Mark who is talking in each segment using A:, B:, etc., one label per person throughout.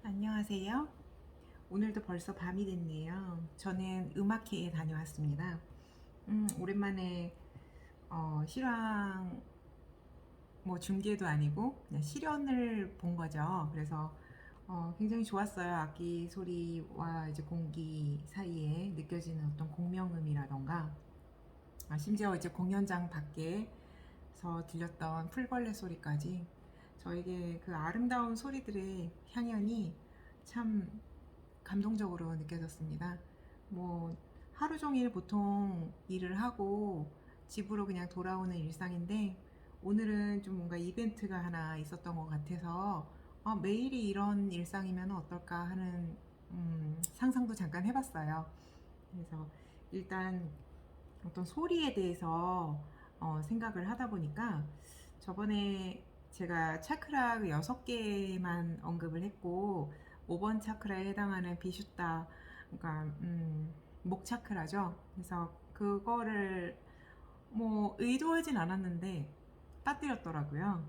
A: 안녕하세요. 오늘도 벌써 밤이 됐네요. 저는 음악회에 다녀왔습니다. 오랜만에 실황 중계도 아니고 그냥 실연을 본 거죠. 그래서 굉장히 좋았어요. 악기 소리와 이제 공기 사이에 느껴지는 어떤 공명음이라던가 심지어 이제 공연장 밖에서 들렸던 풀벌레 소리까지 저에게 그 아름다운 소리들의 향연이 참 감동적으로 느껴졌습니다. 뭐 하루 종일 보통 일을 하고 집으로 그냥 돌아오는 일상인데 오늘은 좀 뭔가 이벤트가 하나 있었던 것 같아서 매일이 이런 일상이면 어떨까 하는 상상도 잠깐 해봤어요. 그래서 일단 어떤 소리에 대해서 생각을 하다 보니까 저번에 제가 차크라 6개만 언급을 했고 5번 차크라에 해당하는 비슈타, 그러니까 목 차크라죠. 그래서 그거를 뭐 의도하진 않았는데 빠뜨렸더라고요.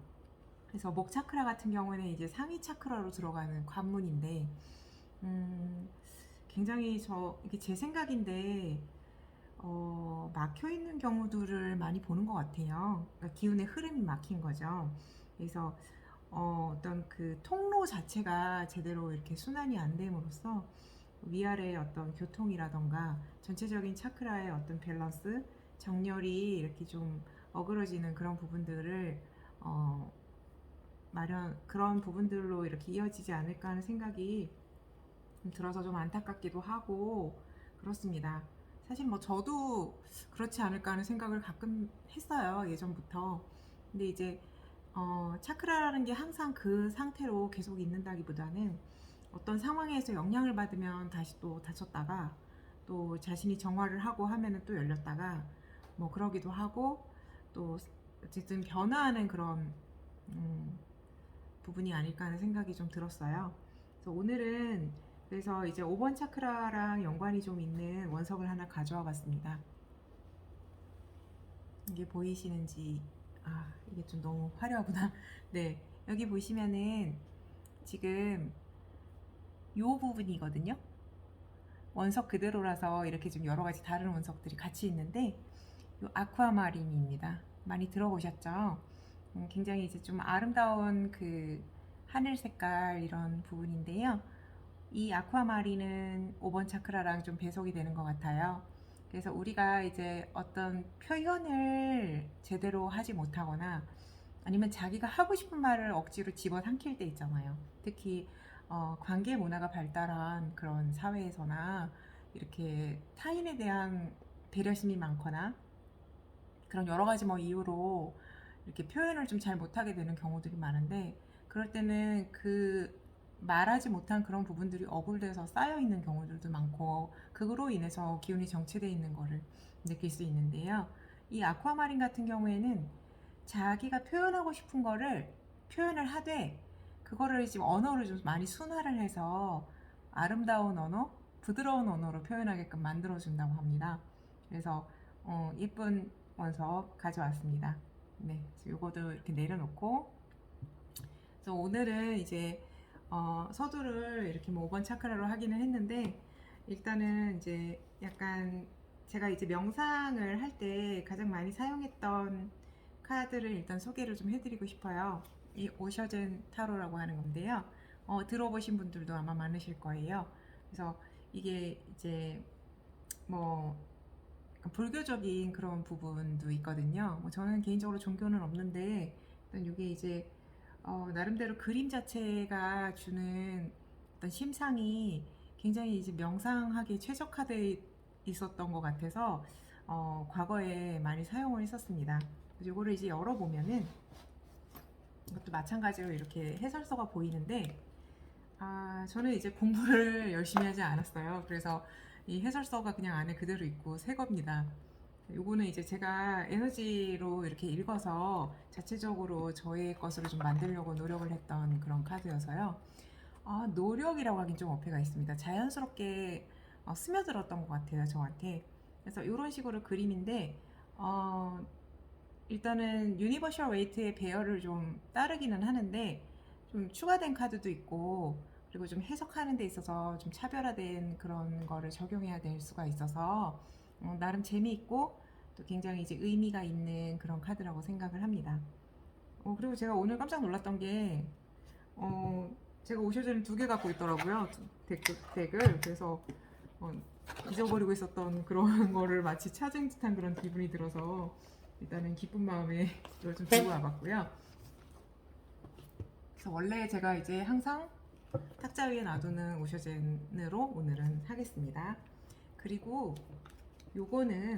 A: 그래서 목 차크라 같은 경우는 이제 상위 차크라로 들어가는 관문인데 음, 굉장히 이게 제 생각인데 막혀 있는 경우들을 많이 보는 것 같아요. 그러니까 기운의 흐름이 막힌 거죠. 그래서 어떤 그 통로 자체가 제대로 이렇게 순환이 안 됨으로써 위아래의 어떤 교통이라던가 전체적인 차크라의 어떤 밸런스, 정렬이 이렇게 좀 어그러지는 그런 부분들을 어, 그런 부분들로 이렇게 이어지지 않을까 하는 생각이 들어서 좀 안타깝기도 하고 그렇습니다. 사실 뭐 저도 그렇지 않을까 하는 생각을 가끔 했어요. 예전부터. 근데 이제 차크라라는 게 항상 그 상태로 계속 있는다기보다는 어떤 상황에서 영향을 받으면 다시 또 닫혔다가 또 자신이 정화를 하고 하면은 또 열렸다가 뭐 그러기도 하고 또 어쨌든 변화하는 그런 음, 부분이 아닐까 하는 생각이 좀 들었어요. 그래서 오늘은 그래서 이제 5번 차크라랑 연관이 좀 있는 원석을 하나 가져와 봤습니다. 이게 보이시는지, 이게 좀 너무 화려하구나. 네, 여기 보시면은 지금 요 부분이거든요. 원석 그대로라서 이렇게 좀 여러 가지 다른 원석들이 같이 있는데 요 아쿠아마린입니다. 많이 들어보셨죠? 굉장히 이제 좀 아름다운 그 하늘 색깔 이런 부분인데요. 이 아쿠아마린은 5번 차크라랑 좀 배속이 되는 것 같아요. 그래서 우리가 이제 어떤 표현을 제대로 하지 못하거나 아니면 자기가 하고 싶은 말을 억지로 집어삼킬 때 있잖아요. 특히 관계 문화가 발달한 그런 사회에서나 이렇게 타인에 대한 배려심이 많거나 그런 여러 가지 뭐 이유로 이렇게 표현을 좀 잘 못하게 되는 경우들이 많은데 그럴 때는 그 말하지 못한 그런 부분들이 억울돼서 쌓여 있는 경우들도 많고 그거로 인해서 기운이 정체되어 있는 거를 느낄 수 있는데요. 이 아쿠아마린 같은 경우에는 자기가 표현하고 싶은 거를 표현을 하되 그거를 지금 언어를 좀 많이 순화를 해서 아름다운 언어, 부드러운 언어로 표현하게끔 만들어준다고 합니다. 그래서 예쁜 원석 가져왔습니다. 네, 요거도 이렇게 내려놓고 그래서 오늘은 이제 서두를 이렇게 뭐 5번 차크라로 하기는 했는데 일단은 이제 약간 제가 이제 명상을 할 때 가장 많이 사용했던 카드를 일단 소개를 좀 해드리고 싶어요. 이 오셔젠 타로라고 하는 건데요. 들어보신 분들도 아마 많으실 거예요. 그래서 이게 이제 뭐 불교적인 그런 부분도 있거든요. 뭐 저는 개인적으로 종교는 없는데 일단 이게 이제 나름대로 그림 자체가 주는 어떤 심상이 굉장히 이제 명상하기 최적화되어 있었던 것 같아서 과거에 많이 사용을 했었습니다. 그래서 이거를 이제 열어보면은 이것도 마찬가지로 이렇게 해설서가 보이는데 저는 이제 공부를 열심히 하지 않았어요. 그래서 이 해설서가 그냥 안에 그대로 있고 새 겁니다. 요거는 이제 제가 에너지로 이렇게 읽어서 자체적으로 저의 것으로 좀 만들려고 노력을 했던 그런 카드여서요. 노력이라고 하긴 좀 어폐가 있습니다. 자연스럽게 스며들었던 것 같아요, 저한테. 그래서 이런 식으로 그림인데, 일단은 유니버셜 웨이트의 배열을 좀 따르기는 하는데, 좀 추가된 카드도 있고, 그리고 좀 해석하는 데 있어서 좀 차별화된 그런 거를 적용해야 될 수가 있어서 나름 재미있고 또 굉장히 이제 의미가 있는 그런 카드라고 생각을 합니다. 그리고 제가 오늘 깜짝 놀랐던 게 제가 오셔제를 2개 갖고 있더라고요. 덱을. 그래서 잊어버리고 있었던 그런 거를 마치 찾은 듯한 그런 기분이 들어서 일단은 기쁜 마음에 이걸 좀 들고 와봤고요. 그래서 원래 제가 이제 항상 탁자 위에 놔두는 오셔젠으로 오늘은 하겠습니다. 그리고 요거는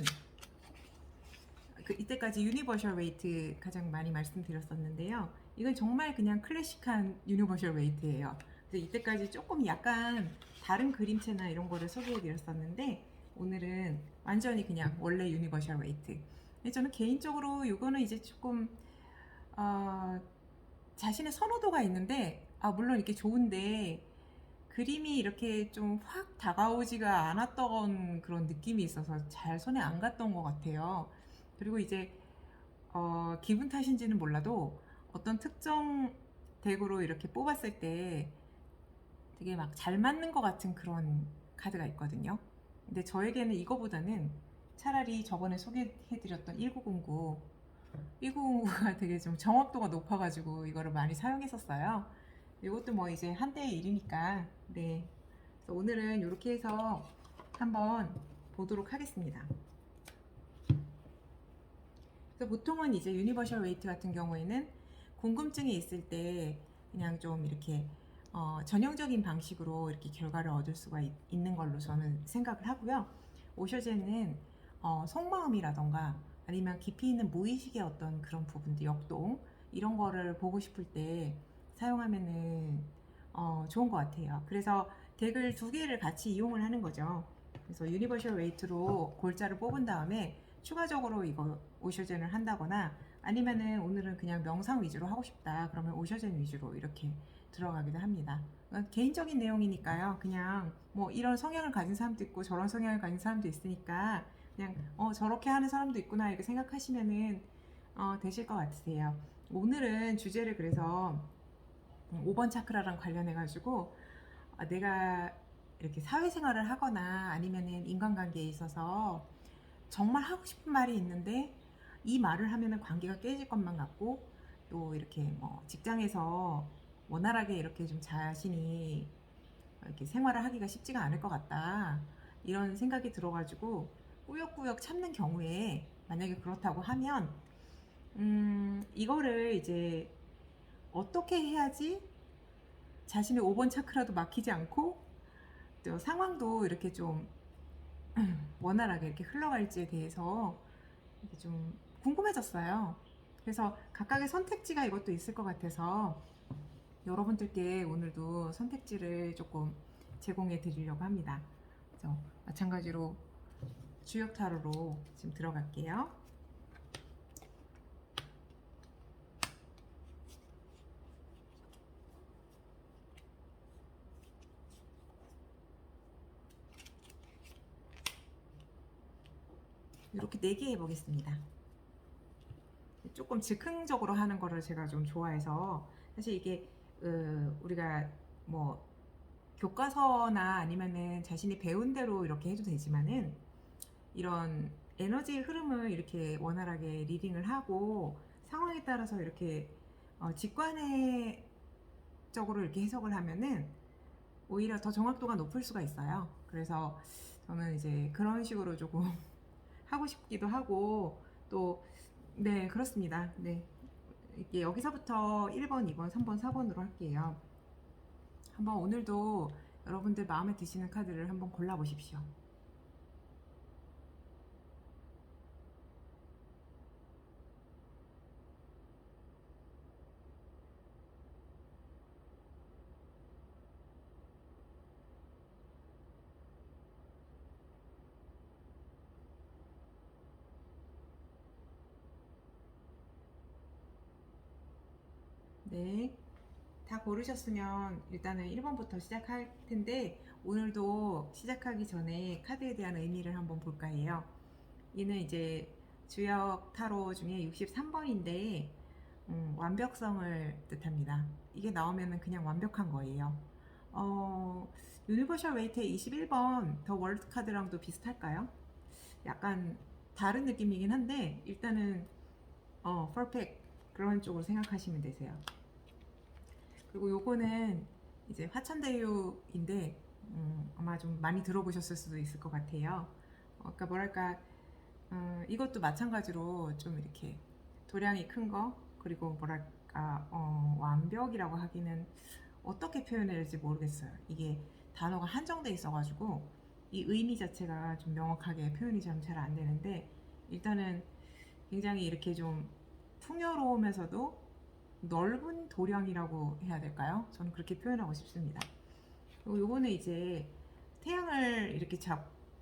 A: 이때까지 유니버셜 웨이트 가장 많이 말씀드렸었는데요. 이건 정말 그냥 클래식한 유니버셜 웨이트예요. 그래서 이때까지 조금 약간 다른 그림체나 이런 거를 소개해 드렸었는데 오늘은 완전히 그냥 원래 유니버셜 웨이트. 근데 저는 개인적으로 이거는 이제 조금 자신의 선호도가 있는데 물론 이렇게 좋은데 그림이 이렇게 좀 확 다가오지가 않았던 그런 느낌이 있어서 잘 손에 안 갔던 것 같아요. 그리고 이제 기분 탓인지는 몰라도 어떤 특정 덱으로 이렇게 뽑았을 때 되게 막 잘 맞는 것 같은 그런 카드가 있거든요. 근데 저에게는 이거보다는 차라리 저번에 소개해드렸던 1909가 되게 좀 정확도가 높아가지고 이거를 많이 사용했었어요. 이것도 뭐 이제 한때의 일이니까. 네. 그래서 오늘은 이렇게 해서 한번 보도록 하겠습니다. 그래서 보통은 이제 유니버셜 웨이트 같은 경우에는 궁금증이 있을 때 그냥 좀 이렇게 전형적인 방식으로 이렇게 결과를 얻을 수가 있는 걸로 저는 생각을 하고요. 오셔제는 속마음이라던가 아니면 깊이 있는 무의식의 어떤 그런 부분들, 역동 이런 거를 보고 싶을 때 사용하면은 좋은 것 같아요. 그래서 덱을 2개를 같이 이용을 하는 거죠. 그래서 유니버셜 웨이트로 골자를 뽑은 다음에 추가적으로 이거 오셔젠을 한다거나 아니면은 오늘은 그냥 명상 위주로 하고 싶다 그러면 오셔젠 위주로 이렇게 들어가기도 합니다. 개인적인 내용이니까요. 그냥 뭐 이런 성향을 가진 사람도 있고 저런 성향을 가진 사람도 있으니까 그냥 저렇게 하는 사람도 있구나 이렇게 생각하시면은 되실 것 같으세요. 오늘은 주제를 그래서 5번 차크라랑 관련해 가지고 내가 이렇게 사회생활을 하거나 아니면은 인간관계에 있어서 정말 하고 싶은 말이 있는데 이 말을 하면은 관계가 깨질 것만 같고 또 이렇게 뭐 직장에서 원활하게 이렇게 좀 자신이 이렇게 생활을 하기가 쉽지가 않을 것 같다 이런 생각이 들어가지고 꾸역꾸역 참는 경우에 만약에 그렇다고 하면 이거를 이제 어떻게 해야지 자신의 5번 차크라도 막히지 않고 또 상황도 이렇게 좀 원활하게 이렇게 흘러갈지에 대해서 이렇게 좀 궁금해졌어요. 그래서 각각의 선택지가 이것도 있을 것 같아서 여러분들께 오늘도 선택지를 조금 제공해 드리려고 합니다. 그래서 마찬가지로 주역 타로로 지금 들어갈게요. 이렇게 4개 해보겠습니다. 조금 즉흥적으로 하는 거를 제가 좀 좋아해서 사실 이게 우리가 뭐 교과서나 아니면은 자신이 배운 대로 이렇게 해도 되지만은 이런 에너지의 흐름을 이렇게 원활하게 리딩을 하고 상황에 따라서 이렇게 직관적으로 이렇게 해석을 하면은 오히려 더 정확도가 높을 수가 있어요. 그래서 저는 이제 그런 식으로 조금 하고 싶기도 하고 또 네 그렇습니다. 네 이게 여기서부터 1번, 2번, 3번, 4번으로 할게요. 한번 오늘도 여러분들 마음에 드시는 카드를 한번 골라보십시오. 네, 다 고르셨으면 일단은 1번부터 시작할 텐데 오늘도 시작하기 전에 카드에 대한 의미를 한번 볼까 해요. 얘는 이제 주역 타로 중에 63번인데 완벽성을 뜻합니다. 이게 나오면은 그냥 완벽한 거예요. 유니버셜 웨이트의 21번 더 월드 카드랑도 비슷할까요? 약간 다른 느낌이긴 한데 일단은 퍼펙트 그런 쪽으로 생각하시면 되세요. 그리고 요거는 이제 화천대유인데 아마 좀 많이 들어보셨을 수도 있을 것 같아요. 그러니까 뭐랄까 이것도 마찬가지로 좀 이렇게 도량이 큰 거, 그리고 뭐랄까 완벽이라고 하기는 어떻게 표현해야 될지 모르겠어요. 이게 단어가 한정돼 있어가지고 이 의미 자체가 좀 명확하게 표현이 잘 안 되는데 일단은 굉장히 이렇게 좀 풍요로우면서도 넓은 도량이라고 해야 될까요? 저는 그렇게 표현하고 싶습니다. 그리고 요거는 이제 태양을 이렇게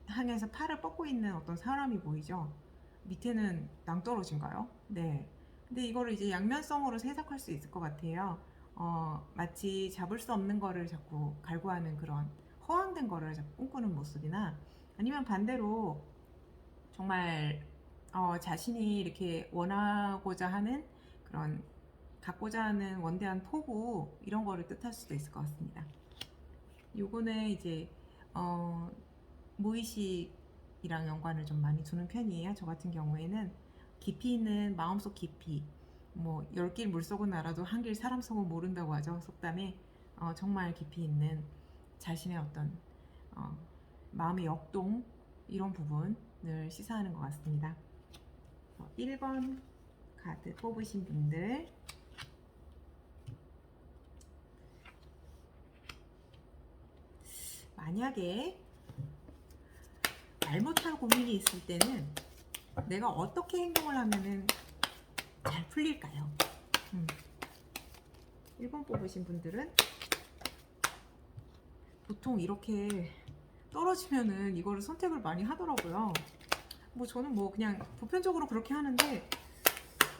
A: 향해서 팔을 뻗고 있는 어떤 사람이 보이죠? 밑에는 낭떠러지인가요? 네. 근데 이거를 이제 양면성으로 해석할 수 있을 것 같아요. 마치 잡을 수 없는 거를 자꾸 갈구하는 그런 허황된 거를 자꾸 꿈꾸는 모습이나 아니면 반대로 정말 자신이 이렇게 원하고자 하는 그런 갖고자 하는 원대한 포부 이런 거를 뜻할 수도 있을 것 같습니다. 요거는 이제 무의식이랑 연관을 좀 많이 두는 편이에요. 저 같은 경우에는 깊이 있는 마음속 깊이, 뭐 10길 물속은 알아도 한 길 사람 속은 모른다고 하죠. 속담에 정말 깊이 있는 자신의 어떤 마음의 역동 이런 부분을 시사하는 것 같습니다. 1번 카드 뽑으신 분들 만약에 말 못할 고민이 있을 때는 내가 어떻게 행동을 하면은 잘 풀릴까요? 1번 뽑으신 분들은 보통 이렇게 떨어지면은 이거를 선택을 많이 하더라고요. 뭐 저는 뭐 그냥 보편적으로 그렇게 하는데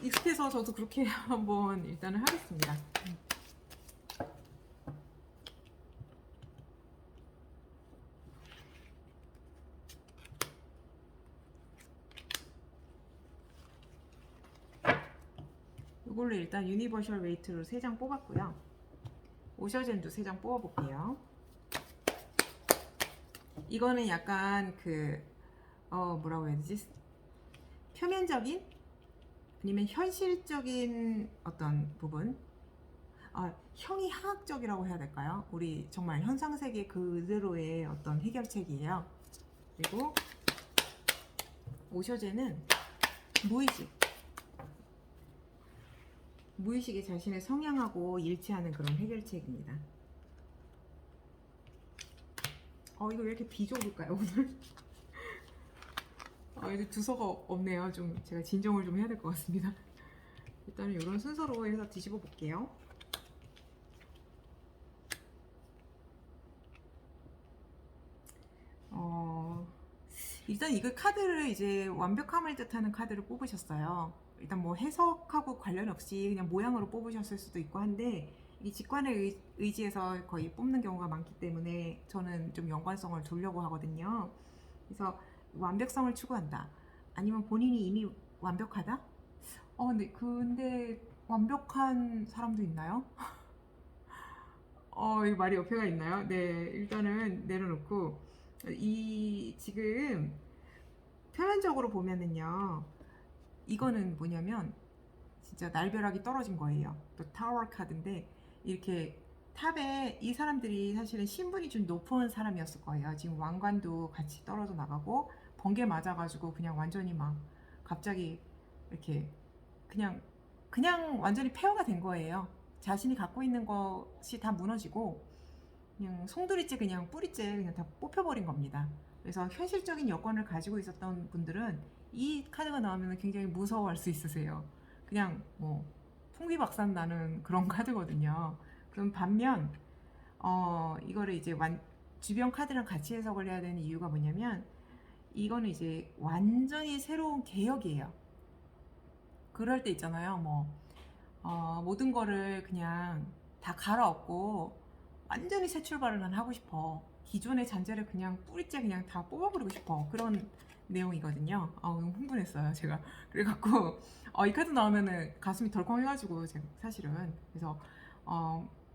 A: 익숙해서 저도 그렇게 한번 일단은 하겠습니다. 이걸로 일단 유니버셜 웨이트로 3장 뽑았고요. 오셔젠도 3장 뽑아볼게요. 이거는 약간 뭐라고 해야 되지? 표면적인 아니면 현실적인 어떤 부분, 형이하학적이라고 해야 될까요? 우리 정말 현상세계 그대로의 어떤 해결책이에요. 그리고 오셔제는 무의식이 자신의 성향하고 일치하는 그런 해결책입니다. 이거 왜 이렇게 비좁을까요 오늘? 이제 두서가 없네요. 좀 제가 진정을 좀 해야 될 것 같습니다. 일단은 이런 순서로 해서 뒤집어 볼게요. 일단 이거 카드를 이제 완벽함을 뜻하는 카드를 뽑으셨어요. 일단 뭐 해석하고 관련 없이 그냥 모양으로 뽑으셨을 수도 있고 한데 이 직관의 의지에서 거의 뽑는 경우가 많기 때문에 저는 좀 연관성을 두려고 하거든요. 그래서 완벽성을 추구한다. 아니면 본인이 이미 완벽하다? 근데 완벽한 사람도 있나요? 이 말이 옆에가 있나요? 네, 일단은 내려놓고 지금 표면적으로 보면은요, 이거는 뭐냐면 진짜 날벼락이 떨어진 거예요. 또 타워 카드인데 이렇게 탑에 이 사람들이 사실은 신분이 좀 높은 사람이었을 거예요. 지금 왕관도 같이 떨어져 나가고 번개 맞아가지고 그냥 완전히 막 갑자기 이렇게 그냥 완전히 폐허가 된 거예요. 자신이 갖고 있는 것이 다 무너지고 그냥 송두리째 그냥 뿌리째 그냥 다 뽑혀버린 겁니다. 그래서 현실적인 여건을 가지고 있었던 분들은 이 카드가 나오면 굉장히 무서워할 수 있으세요. 그냥 뭐 풍비박산 나는 그런 카드거든요. 그럼 반면 이거를 이제 주변 카드랑 같이 해석을 해야 되는 이유가 뭐냐면 이거는 이제 완전히 새로운 개혁이에요. 그럴 때 있잖아요. 모든 거를 그냥 다 갈아엎고 완전히 새 출발을 난 하고 싶어. 기존의 잔재를 그냥 뿌리째 그냥 다 뽑아버리고 싶어. 그런 내용이거든요. 너무 흥분했어요, 제가. 그래갖고 이 카드 나오면은 가슴이 덜컹해가지고 제가 사실은 그래서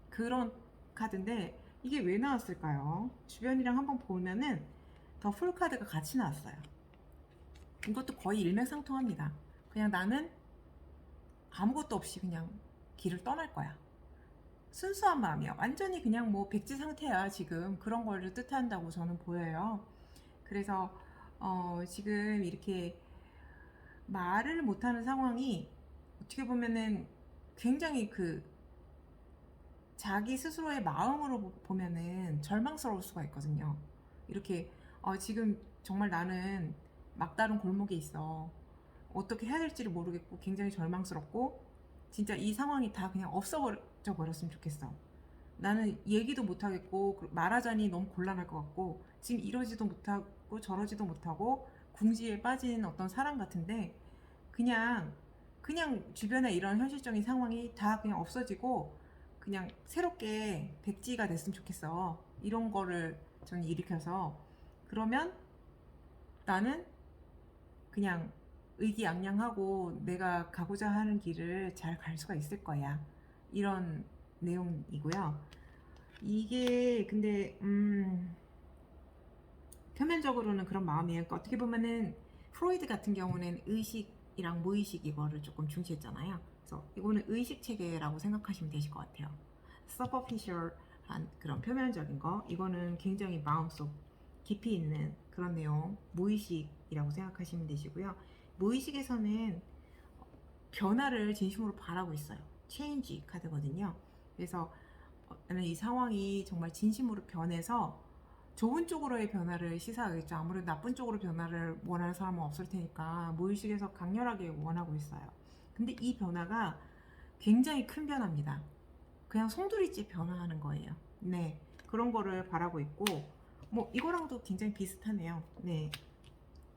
A: 그런 카드인데 이게 왜 나왔을까요? 주변이랑 한번 보면은 더 풀 카드가 같이 나왔어요. 이것도 거의 일맥상통합니다. 그냥 나는 아무것도 없이 그냥 길을 떠날 거야. 순수한 마음이야. 완전히 그냥 뭐 백지 상태야. 지금 그런 거를 뜻한다고 저는 보여요. 그래서 지금 이렇게 말을 못하는 상황이 어떻게 보면은 굉장히 그 자기 스스로의 마음으로 보면은 절망스러울 수가 있거든요. 이렇게 지금 정말 나는 막다른 골목에 있어. 어떻게 해야 될지를 모르겠고 굉장히 절망스럽고 진짜 이 상황이 다 그냥 없어져 버렸으면 좋겠어. 나는 얘기도 못하겠고 말하자니 너무 곤란할 것 같고 지금 이러지도 못하고 저러지도 못하고 궁지에 빠진 어떤 사람 같은데 그냥 주변에 이런 현실적인 상황이 다 그냥 없어지고 그냥 새롭게 백지가 됐으면 좋겠어. 이런 거를 저는 일으켜서 그러면 나는 그냥 의기양양하고 내가 가고자 하는 길을 잘 갈 수가 있을 거야. 이런 내용이고요. 이게 근데 표면적으로는 그런 마음이에요. 그러니까 어떻게 보면은 프로이드 같은 경우는 의식이랑 무의식 이거를 조금 중시했잖아요. 그래서 이거는 의식 체계라고 생각하시면 되실 것 같아요. superficial한 그런 표면적인 거, 이거는 굉장히 마음속 깊이 있는 그런 내용, 무의식이라고 생각하시면 되시고요. 무의식에서는 변화를 진심으로 바라고 있어요. 체인지 카드거든요. 그래서 나는 이 상황이 정말 진심으로 변해서 좋은 쪽으로의 변화를 시사하겠죠. 아무래도 나쁜 쪽으로 변화를 원하는 사람은 없을 테니까 무의식에서 강렬하게 원하고 있어요. 근데 이 변화가 굉장히 큰 변화입니다. 그냥 송두리째 변화하는 거예요. 네, 그런 거를 바라고 있고 뭐 이거랑도 굉장히 비슷하네요. 네,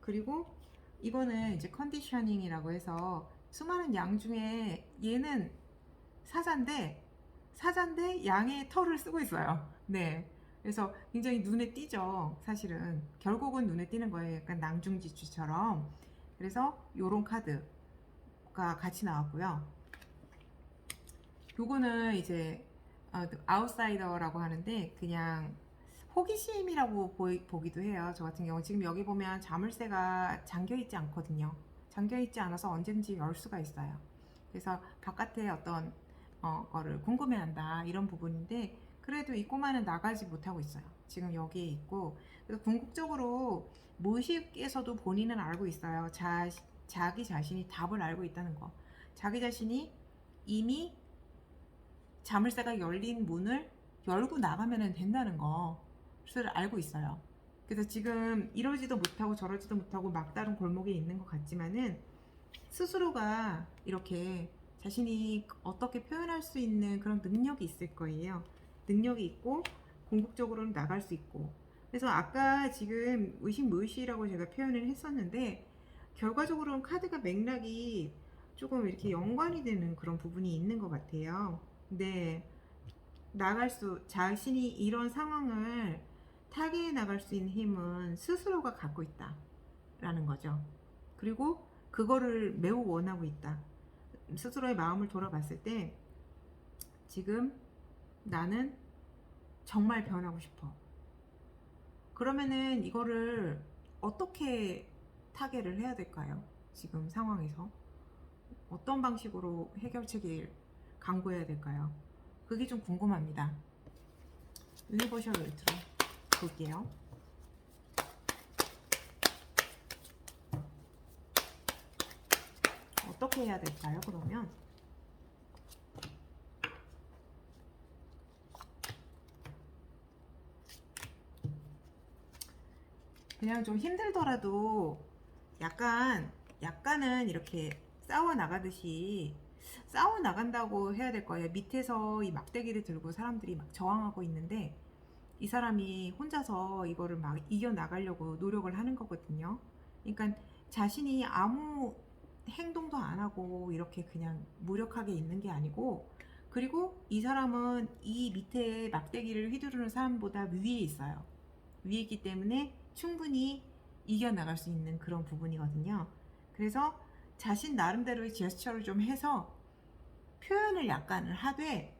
A: 그리고 이거는 이제 컨디셔닝이라고 해서 수많은 양 중에 얘는 사자인데 양의 털을 쓰고 있어요. 네. 그래서 굉장히 눈에 띄죠. 사실은 결국은 눈에 띄는 거예요. 약간 낭중지추처럼. 그래서 요런 카드가 같이 나왔고요. 요거는 이제 아웃사이더라고 하는데 그냥 호기심이라고 보기도 해요. 저 같은 경우 지금 여기 보면 자물쇠가 잠겨 있지 않거든요. 잠겨 있지 않아서 언제든지 열 수가 있어요. 그래서 바깥에 어떤 거를 궁금해한다 이런 부분인데 그래도 이 꼬마는 나가지 못하고 있어요. 지금 여기에 있고 그래서 궁극적으로 무의식에서도 본인은 알고 있어요. 자기 자신이 답을 알고 있다는 거. 자기 자신이 이미 자물쇠가 열린 문을 열고 나가면 된다는 것을 알고 있어요. 그래서 지금 이러지도 못하고 저러지도 못하고 막다른 골목에 있는 것 같지만은 스스로가 이렇게 자신이 어떻게 표현할 수 있는 그런 능력이 있을 거예요. 능력이 있고 궁극적으로는 나갈 수 있고. 그래서 아까 지금 의식무의식이라고 제가 표현을 했었는데 결과적으로는 카드가 맥락이 조금 이렇게 연관이 되는 그런 부분이 있는 것 같아요. 네, 자신이 이런 상황을 타개해 나갈 수 있는 힘은 스스로가 갖고 있다라는 거죠. 그리고 그거를 매우 원하고 있다. 스스로의 마음을 돌아봤을 때 지금 나는 정말 변하고 싶어. 그러면은 이거를 어떻게 타개를 해야 될까요? 지금 상황에서 어떤 방식으로 해결책을 강구해야 될까요? 그게 좀 궁금합니다. 유니버셜 웨이트로 볼게요. 어떻게 해야 될까요? 그러면 그냥 좀 힘들더라도 약간은 이렇게 싸워 나가듯이 싸워 나간다고 해야 될 거예요. 밑에서 이 막대기를 들고 사람들이 막 저항하고 있는데 이 사람이 혼자서 이거를 막 이겨 나가려고 노력을 하는 거거든요. 그러니까 자신이 아무 행동도 안 하고 이렇게 그냥 무력하게 있는 게 아니고 그리고 이 사람은 이 밑에 막대기를 휘두르는 사람보다 위에 있어요. 위에 있기 때문에 충분히 이겨나갈 수 있는 그런 부분이거든요. 그래서 자신 나름대로의 제스처를 좀 해서 표현을 약간을 하되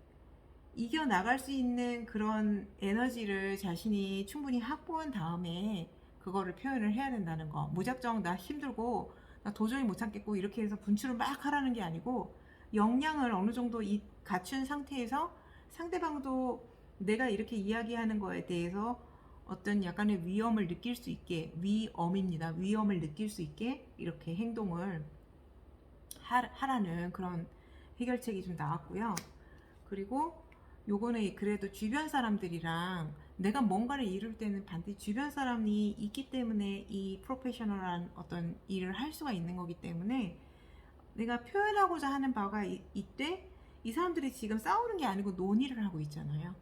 A: 이겨나갈 수 있는 그런 에너지를 자신이 충분히 확보한 다음에 그거를 표현을 해야 된다는 거. 무작정 나 힘들고 나 도저히 못 참겠고 이렇게 해서 분출을 막 하라는 게 아니고, 역량을 어느 정도 갖춘 상태에서 상대방도 내가 이렇게 이야기하는 거에 대해서 어떤 약간의 위험을 느낄 수 있게, 위험입니다. 위험을 느낄 수 있게 이렇게 행동을 하라는 그런 해결책이 좀 나왔고요. 그리고 요거는 그래도 주변 사람들이랑 내가 뭔가를 이룰 때는 반드시 주변 사람이 있기 때문에 이 프로페셔널한 어떤 일을 할 수가 있는 거기 때문에, 내가 표현하고자 하는 바가 이때 이 사람들이 지금 싸우는 게 아니고 논의를 하고 있잖아요.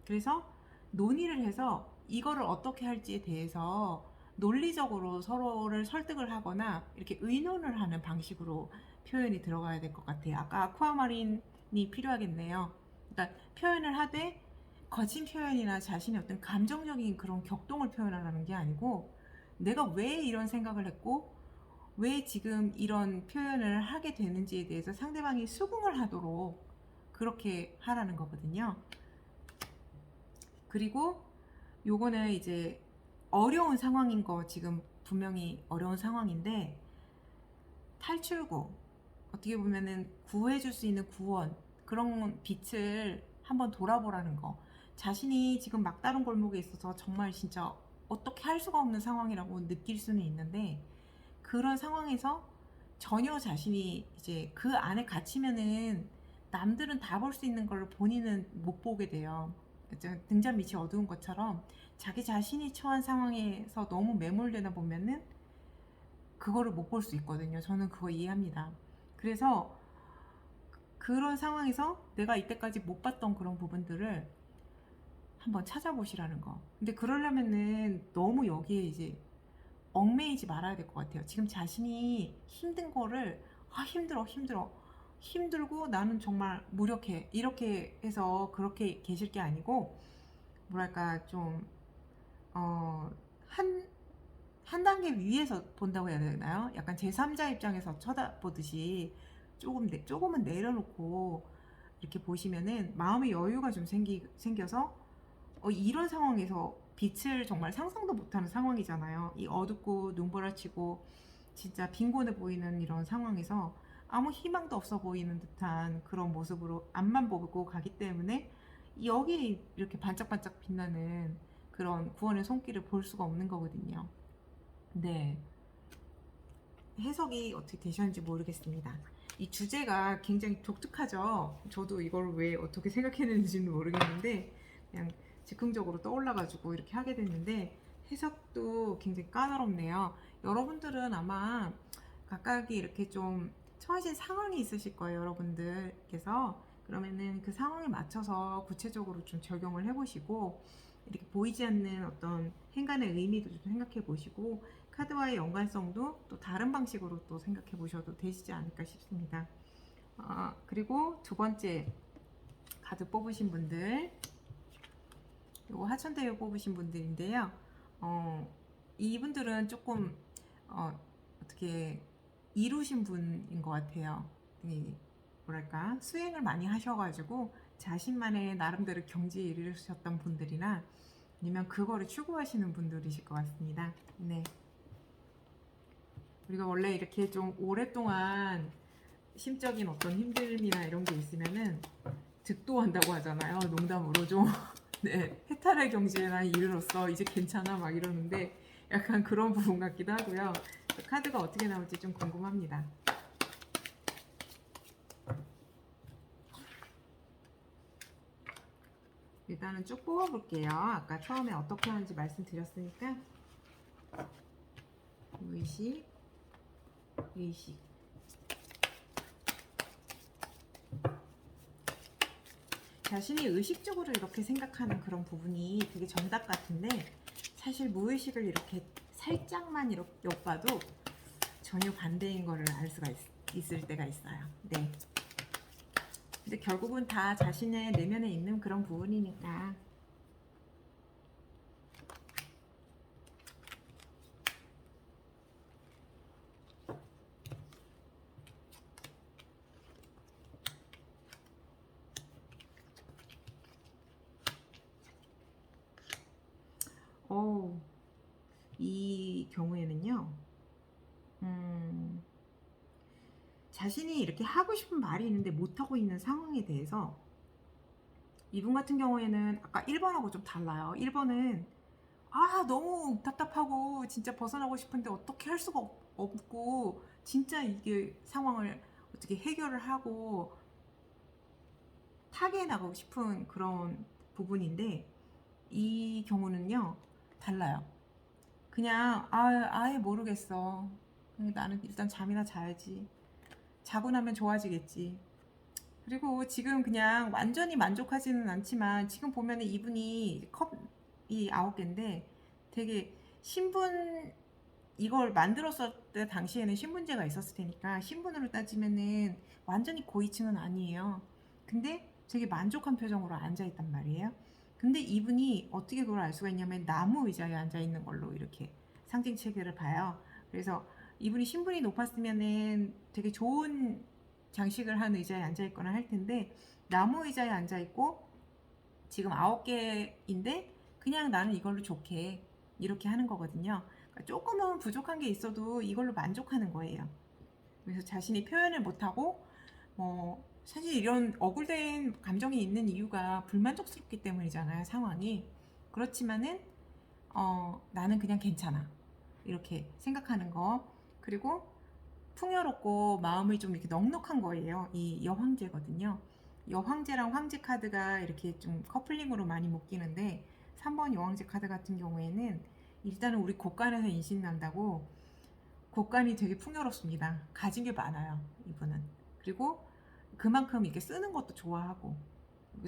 A: 그래서 논의를 해서 이거를 어떻게 할지에 대해서 논리적으로 서로를 설득을 하거나 이렇게 의논을 하는 방식으로 표현이 들어가야 될 것 같아요. 아까 아쿠아마린이 필요하겠네요. 그러니까 표현을 하되 거친 표현이나 자신의 어떤 감정적인 그런 격동을 표현하라는 게 아니고, 내가 왜 이런 생각을 했고 왜 지금 이런 표현을 하게 되는지에 대해서 상대방이 수긍을 하도록 그렇게 하라는 거거든요. 그리고 요거는 이제 어려운 상황인 거, 지금 분명히 어려운 상황인데 탈출구, 어떻게 보면은 구해줄 수 있는 구원, 그런 빛을 한번 돌아보라는 거. 자신이 지금 막다른 골목에 있어서 정말 진짜 어떻게 할 수가 없는 상황이라고 느낄 수는 있는데, 그런 상황에서 전혀 자신이 이제 그 안에 갇히면은 남들은 다 볼 수 있는 걸 본인은 못 보게 돼요. 등잔 밑이 어두운 것처럼 자기 자신이 처한 상황에서 너무 매몰되다 보면은 그거를 못 볼 수 있거든요. 저는 그거 이해합니다. 그래서 그런 상황에서 내가 이때까지 못 봤던 그런 부분들을 한번 찾아보시라는 거. 근데 그러려면은 너무 여기에 이제 얽매이지 말아야 될 것 같아요. 지금 자신이 힘든 거를 힘들고 나는 정말 무력해 이렇게 해서 그렇게 계실 게 아니고, 뭐랄까 좀 한 단계 위에서 본다고 해야 되나요? 약간 제3자 입장에서 쳐다보듯이 조금은 내려놓고 이렇게 보시면은 마음의 여유가 좀 생겨서 이런 상황에서 빛을 정말 상상도 못하는 상황이잖아요. 이 어둡고 눈보라치고 진짜 빈곤해 보이는 이런 상황에서 아무 희망도 없어 보이는 듯한 그런 모습으로 앞만 보고 가기 때문에 여기 이렇게 반짝반짝 빛나는 그런 구원의 손길을 볼 수가 없는 거거든요. 네. 해석이 어떻게 되셨는지 모르겠습니다. 이 주제가 굉장히 독특하죠. 저도 이걸 왜 어떻게 생각했는지는 모르겠는데 그냥 즉흥적으로 떠올라가지고 이렇게 하게 됐는데, 해석도 굉장히 까다롭네요. 여러분들은 아마 각각이 이렇게 좀 처하신 상황이 있으실 거예요, 여러분들께서. 그러면은 그 상황에 맞춰서 구체적으로 좀 적용을 해보시고, 이렇게 보이지 않는 어떤 행간의 의미도 좀 생각해 보시고, 카드와의 연관성도 또 다른 방식으로 또 생각해 보셔도 되시지 않을까 싶습니다. 그리고 두 번째 카드 뽑으신 분들, 요거 하천대유 뽑으신 분들인데요. 이분들은 조금 어떻게 이루신 분인 것 같아요. 뭐랄까 수행을 많이 하셔가지고 자신만의 나름대로 경지에 이르셨던 분들이나 아니면 그거를 추구하시는 분들이실 것 같습니다. 네. 우리가 원래 이렇게 좀 오랫동안 심적인 어떤 힘듦이나 이런 게 있으면은 득도한다고 하잖아요. 농담으로 좀. 네, 해탈의 경지에나 이르렀어. 이제 괜찮아. 막 이러는데 약간 그런 부분 같기도 하고요. 카드가 어떻게 나올지 좀 궁금합니다. 일단은 쭉 뽑아볼게요. 아까 처음에 어떻게 하는지 말씀드렸으니까. 의식, 의식. 자신이 의식적으로 이렇게 생각하는 그런 부분이 되게 정답 같은데, 사실 무의식을 이렇게 살짝만 이렇게 엿봐도 전혀 반대인 거를 알 수가 있을 때가 있어요. 네. 근데 결국은 다 자신의 내면에 있는 그런 부분이니까. 어, 이 경우에는요, 음, 자신이 이렇게 하고 싶은 말이 있는데 못하고 있는 상황에 대해서 이분 같은 경우에는 아까 1번하고 좀 달라요. 1번은 너무 답답하고 진짜 벗어나고 싶은데 어떻게 할 수가 없고 진짜 이게 상황을 어떻게 해결을 하고 타개해 나가고 싶은 그런 부분인데 이 경우는요 달라요. 그냥 아예 모르겠어. 그냥 나는 일단 잠이나 자야지. 자고 나면 좋아지겠지. 그리고 지금 그냥 완전히 만족하지는 않지만 지금 보면은 이분이 컵이 9개인데 되게 신분 이걸 만들었을 때 당시에는 신분제가 있었을 테니까 신분으로 따지면은 완전히 고위층은 아니에요. 근데 되게 만족한 표정으로 앉아있단 말이에요. 근데 이분이 어떻게 그걸 알 수가 있냐면 나무 의자에 앉아있는 걸로 이렇게 상징 체계를 봐요. 그래서 이분이 신분이 높았으면은 되게 좋은 장식을 한 의자에 앉아있거나 할 텐데 나무 의자에 앉아있고 지금 9개인데 그냥 나는 이걸로 좋게 이렇게 하는 거거든요. 그러니까 조금은 부족한 게 있어도 이걸로 만족하는 거예요. 그래서 자신이 표현을 못하고 사실 이런 억울된 감정이 있는 이유가 불만족스럽기 때문이잖아요, 상황이. 그렇지만은 나는 그냥 괜찮아 이렇게 생각하는 거. 그리고 풍요롭고 마음이 좀 이렇게 넉넉한 거예요. 이 여황제거든요. 여황제랑 황제 카드가 이렇게 좀 커플링으로 많이 묶이는데 3번 여황제 카드 같은 경우에는 일단은 우리 곳간에서 인신난다고 곳간이 되게 풍요롭습니다. 가진 게 많아요, 이분은. 그리고 그만큼 이렇게 쓰는 것도 좋아하고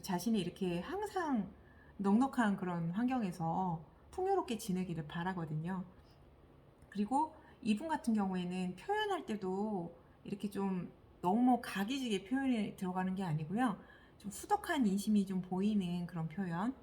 A: 자신이 이렇게 항상 넉넉한 그런 환경에서 풍요롭게 지내기를 바라거든요. 그리고 이분 같은 경우에는 표현할 때도 이렇게 좀 너무 각이지게 표현이 들어가는 게 아니고요. 좀 후덕한 인심이 좀 보이는 그런 표현,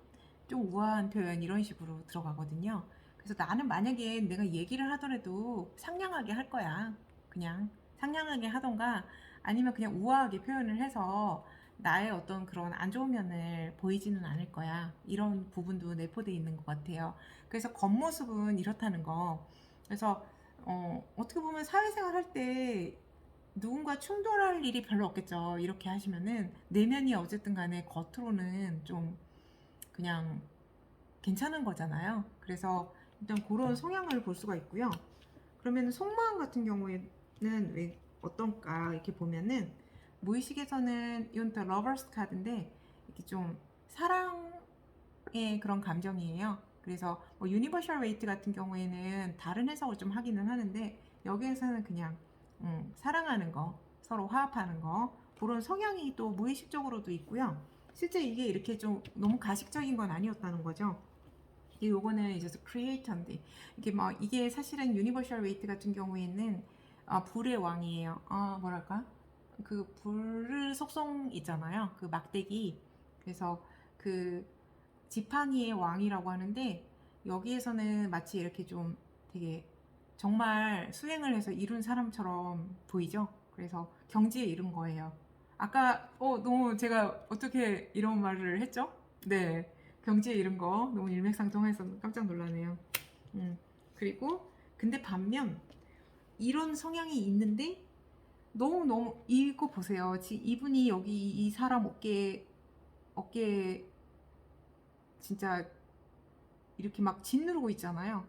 A: 좀 우아한 표현 이런 식으로 들어가거든요. 그래서 나는 만약에 내가 얘기를 하더라도 상냥하게 할 거야. 그냥 상냥하게 하던가 아니면 그냥 우아하게 표현을 해서 나의 어떤 그런 안 좋은 면을 보이지는 않을 거야. 이런 부분도 내포되어 있는 것 같아요. 그래서 겉모습은 이렇다는 거. 그래서 어떻게 보면 사회생활 할 때 누군가 충돌할 일이 별로 없겠죠. 이렇게 하시면은 내면이 어쨌든 간에 겉으로는 좀 그냥 괜찮은 거잖아요. 그래서 일단 그런 성향을 볼 수가 있고요. 그러면 속마음 같은 경우에는 왜 어떤가 이렇게 보면은 무의식에서는 이건 더 러버스 카드인데 이렇게 좀 사랑의 그런 감정이에요. 그래서 뭐 유니버셜 웨이트 같은 경우에는 다른 해석을 좀 하기는 하는데 여기에서는 그냥 사랑하는 거, 서로 화합하는 거 그런 성향이 또 무의식적으로도 있고요. 실제 이게 이렇게 좀 너무 가식적인 건 아니었다는 거죠. 요거는 이제 크리에이터인데 이게 사실은 유니버셜 웨이트 같은 경우에는 불의 왕이에요. 뭐랄까 그 불을 속성 있잖아요. 그 막대기. 그래서 그 지팡이의 왕이라고 하는데 여기에서는 마치 이렇게 좀 되게 정말 수행을 해서 이룬 사람처럼 보이죠. 그래서 경지에 이른 거예요. 아까 너무 제가 어떻게 이런 말을 했죠? 네, 경지에 이른 거 너무 일맥상통해서 깜짝 놀라네요. 그리고 근데 반면 이런 성향이 있는데 너무 이거 보세요. 지금 이분이 여기 이 사람 어깨에 진짜 이렇게 막 짓누르고 있잖아요.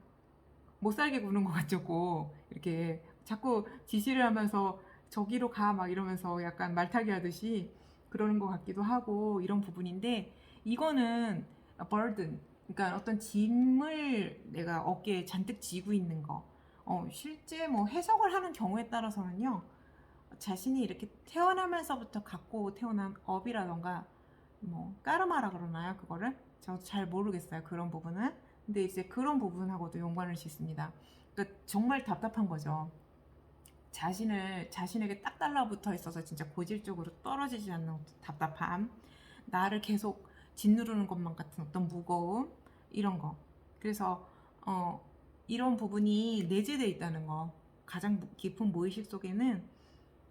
A: 못 살게 구는 것 같죠. 이렇게 자꾸 지시를 하면서 저기로 가 막 이러면서 약간 말타기 하듯이 그러는 것 같기도 하고 이런 부분인데 이거는 burden, 그러니까 어떤 짐을 내가 어깨에 잔뜩 지고 있는 거. 실제 뭐 해석을 하는 경우에 따라서는요. 자신이 이렇게 태어나면서부터 갖고 태어난 업이라던가 뭐 까르마라 그러나요? 그거를 저도 잘 모르겠어요. 그런 부분은. 근데 이제 그런 부분하고도 연관을 짓습니다. 그러니까 정말 답답한 거죠. 자신에게 딱 달라붙어 있어서 진짜 고질적으로 떨어지지 않는 답답함, 나를 계속 짓누르는 것만 같은 어떤 무거움, 이런 거. 그래서 이런 부분이 내재되어 있다는 거. 가장 깊은 무의식 속에는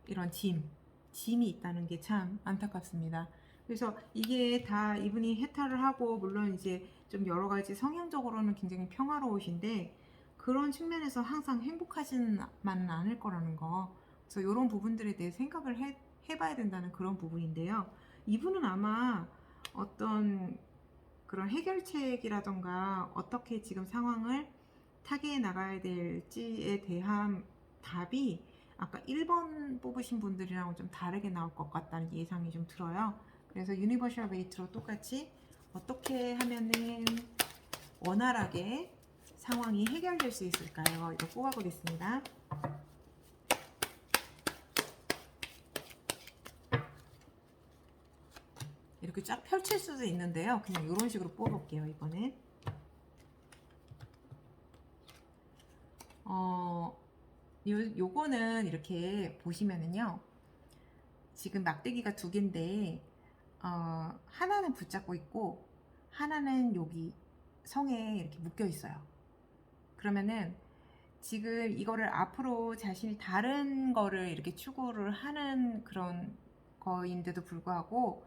A: 이런 짐이 있다는 게 참 안타깝습니다. 그래서 이게 다 이분이 해탈을 하고, 물론 이제 좀 여러 가지 성향적으로는 굉장히 평화로우신데, 그런 측면에서 항상 행복하지만은 않을 거라는 거. 그래서 이런 부분들에 대해 생각을 해봐야 된다는 그런 부분인데요. 이분은 아마 어떤 그런 해결책이라던가 어떻게 지금 상황을 타개해 나가야 될지에 대한 답이 아까 1번 뽑으신 분들이랑 좀 다르게 나올 것 같다는 예상이 좀 들어요. 그래서 유니버셜 웨이트로 똑같이 어떻게 하면은 원활하게 상황이 해결될 수 있을까요? 이거 뽑아보겠습니다. 이렇게 쫙 펼칠 수도 있는데요. 그냥 이런 식으로 뽑아볼게요, 이번엔. 요거는 이렇게 보시면은요. 지금 막대기가 두 개인데, 하나는 붙잡고 있고, 하나는 여기 성에 이렇게 묶여 있어요. 그러면은 지금 이거를 앞으로 자신이 다른 거를 이렇게 추구를 하는 그런 거인데도 불구하고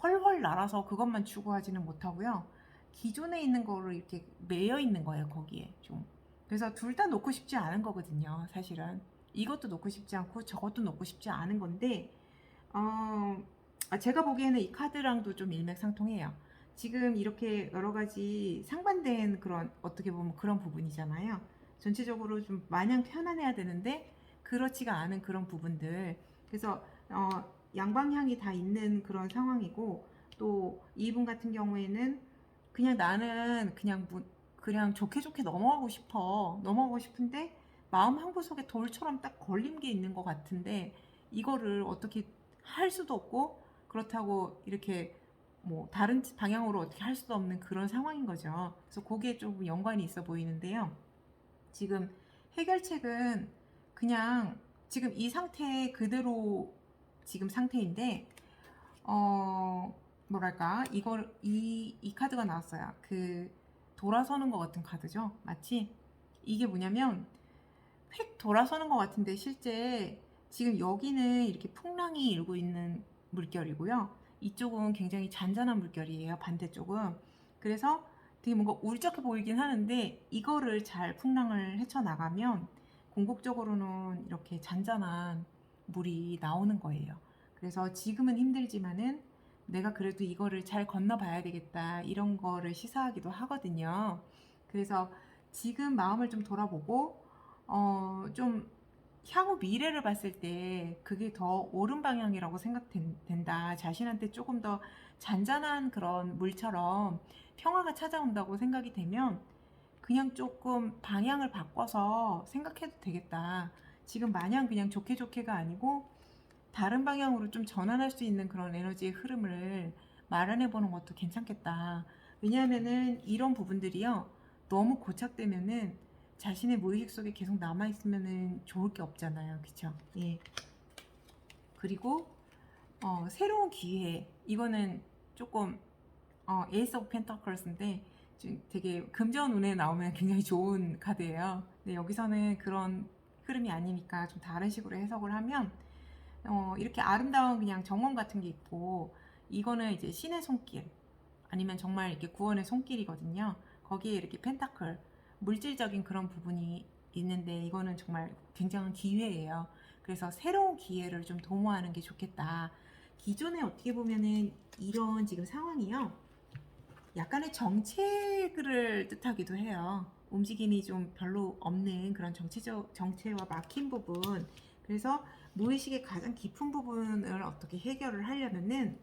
A: 훨훨 날아서 그것만 추구하지는 못하고요. 기존에 있는 거를 이렇게 매여 있는 거예요, 거기에 좀. 그래서 둘 다 놓고 싶지 않은 거거든요, 사실은. 이것도 놓고 싶지 않고 저것도 놓고 싶지 않은 건데, 제가 보기에는 이 카드랑도 좀 일맥상통해요. 지금 이렇게 여러 가지 상반된 그런, 어떻게 보면 그런 부분이잖아요. 전체적으로 좀 마냥 편안해야 되는데 그렇지가 않은 그런 부분들. 그래서 양방향이 다 있는 그런 상황이고, 또 이분 같은 경우에는 그냥 나는 그냥 좋게 좋게 넘어가고 싶은데 마음 한 구석에 돌처럼 딱 걸린 게 있는 것 같은데, 이거를 어떻게 할 수도 없고, 그렇다고 이렇게 뭐 다른 방향으로 어떻게 할 수도 없는 그런 상황인 거죠. 그래서 그게 좀 연관이 있어 보이는데요. 지금 해결책은 그냥 지금 이 상태 그대로 지금 상태인데, 뭐랄까, 이 카드가 나왔어요. 그 돌아서는 것 같은 카드죠. 마치 이게 뭐냐면 휙 돌아서는 것 같은데, 실제 지금 여기는 이렇게 풍랑이 일고 있는 물결이고요. 이쪽은 굉장히 잔잔한 물결이에요, 반대쪽은. 그래서 되게 뭔가 울적해 보이긴 하는데, 이거를 잘 풍랑을 헤쳐나가면 궁극적으로는 이렇게 잔잔한 물이 나오는 거예요. 그래서 지금은 힘들지만은 내가 그래도 이거를 잘 건너봐야 되겠다, 이런 거를 시사하기도 하거든요. 그래서 지금 마음을 좀 돌아보고, 좀 향후 미래를 봤을 때 그게 더 옳은 방향이라고 생각된다. 자신한테 조금 더 잔잔한 그런 물처럼 평화가 찾아온다고 생각이 되면 그냥 조금 방향을 바꿔서 생각해도 되겠다. 지금 마냥 그냥 좋게 좋게가 아니고 다른 방향으로 좀 전환할 수 있는 그런 에너지의 흐름을 마련해 보는 것도 괜찮겠다. 왜냐하면은 이런 부분들이요, 너무 고착되면은 자신의 무의식 속에 계속 남아있으면은 좋을 게 없잖아요. 그쵸? 예. 그리고, 새로운 기회. 이거는 조금, 에이스 오브 펜타클스인데, 좀 되게 금전 운에 나오면 굉장히 좋은 카드예요. 근데 여기서는 그런 흐름이 아니니까 좀 다른 식으로 해석을 하면, 이렇게 아름다운 그냥 정원 같은 게 있고, 이거는 이제 신의 손길, 아니면 정말 이렇게 구원의 손길이거든요. 거기에 이렇게 펜타클, 물질적인 그런 부분이 있는데, 이거는 정말 굉장한 기회예요. 그래서 새로운 기회를 좀 도모하는 게 좋겠다. 기존에 어떻게 보면은 이런 지금 상황이요, 약간의 정체를 뜻하기도 해요. 움직임이 좀 별로 없는 그런 정체와 막힌 부분. 그래서 무의식의 가장 깊은 부분을 어떻게 해결을 하려면은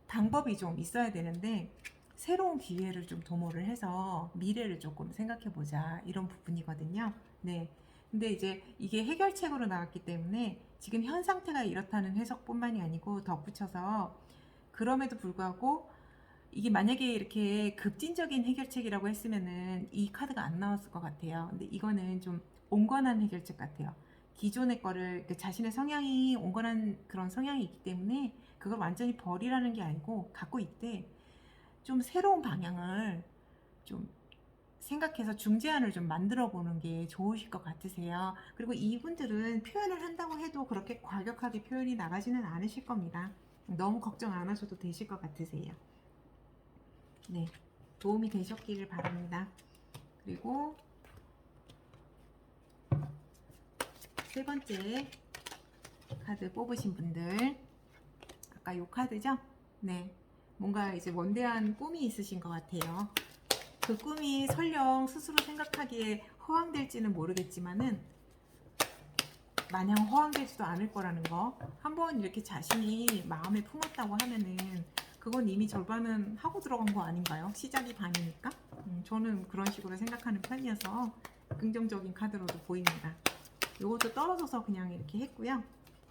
A: 방법이 좀 있어야 되는데, 새로운 기회를 좀 도모를 해서 미래를 조금 생각해 보자, 이런 부분이거든요. 네. 근데 이제 이게 해결책으로 나왔기 때문에 지금 현 상태가 이렇다는 해석뿐만이 아니고, 덧붙여서 그럼에도 불구하고 이게 만약에 이렇게 급진적인 해결책이라고 했으면은 이 카드가 안 나왔을 것 같아요. 근데 이거는 좀 온건한 해결책 같아요. 기존의 거를, 자신의 성향이 온건한 그런 성향이 있기 때문에 그걸 완전히 버리라는 게 아니고, 갖고 있대 좀 새로운 방향을 좀 생각해서 중재안을 좀 만들어 보는 게 좋으실 것 같으세요. 그리고 이분들은 표현을 한다고 해도 그렇게 과격하게 표현이 나가지는 않으실 겁니다. 너무 걱정 안 하셔도 되실 것 같으세요. 네, 도움이 되셨기를 바랍니다. 그리고 세 번째 카드 뽑으신 분들, 아까 요 카드죠? 네, 뭔가 이제 원대한 꿈이 있으신 것 같아요. 그 꿈이 설령 스스로 생각하기에 허황될지는 모르겠지만은 마냥 허황되지도 않을 거라는 거. 한번 이렇게 자신이 마음에 품었다고 하면은 그건 이미 절반은 하고 들어간 거 아닌가요? 시작이 반이니까. 저는 그런 식으로 생각하는 편이어서 긍정적인 카드로도 보입니다. 요것도 떨어져서 그냥 이렇게 했고요.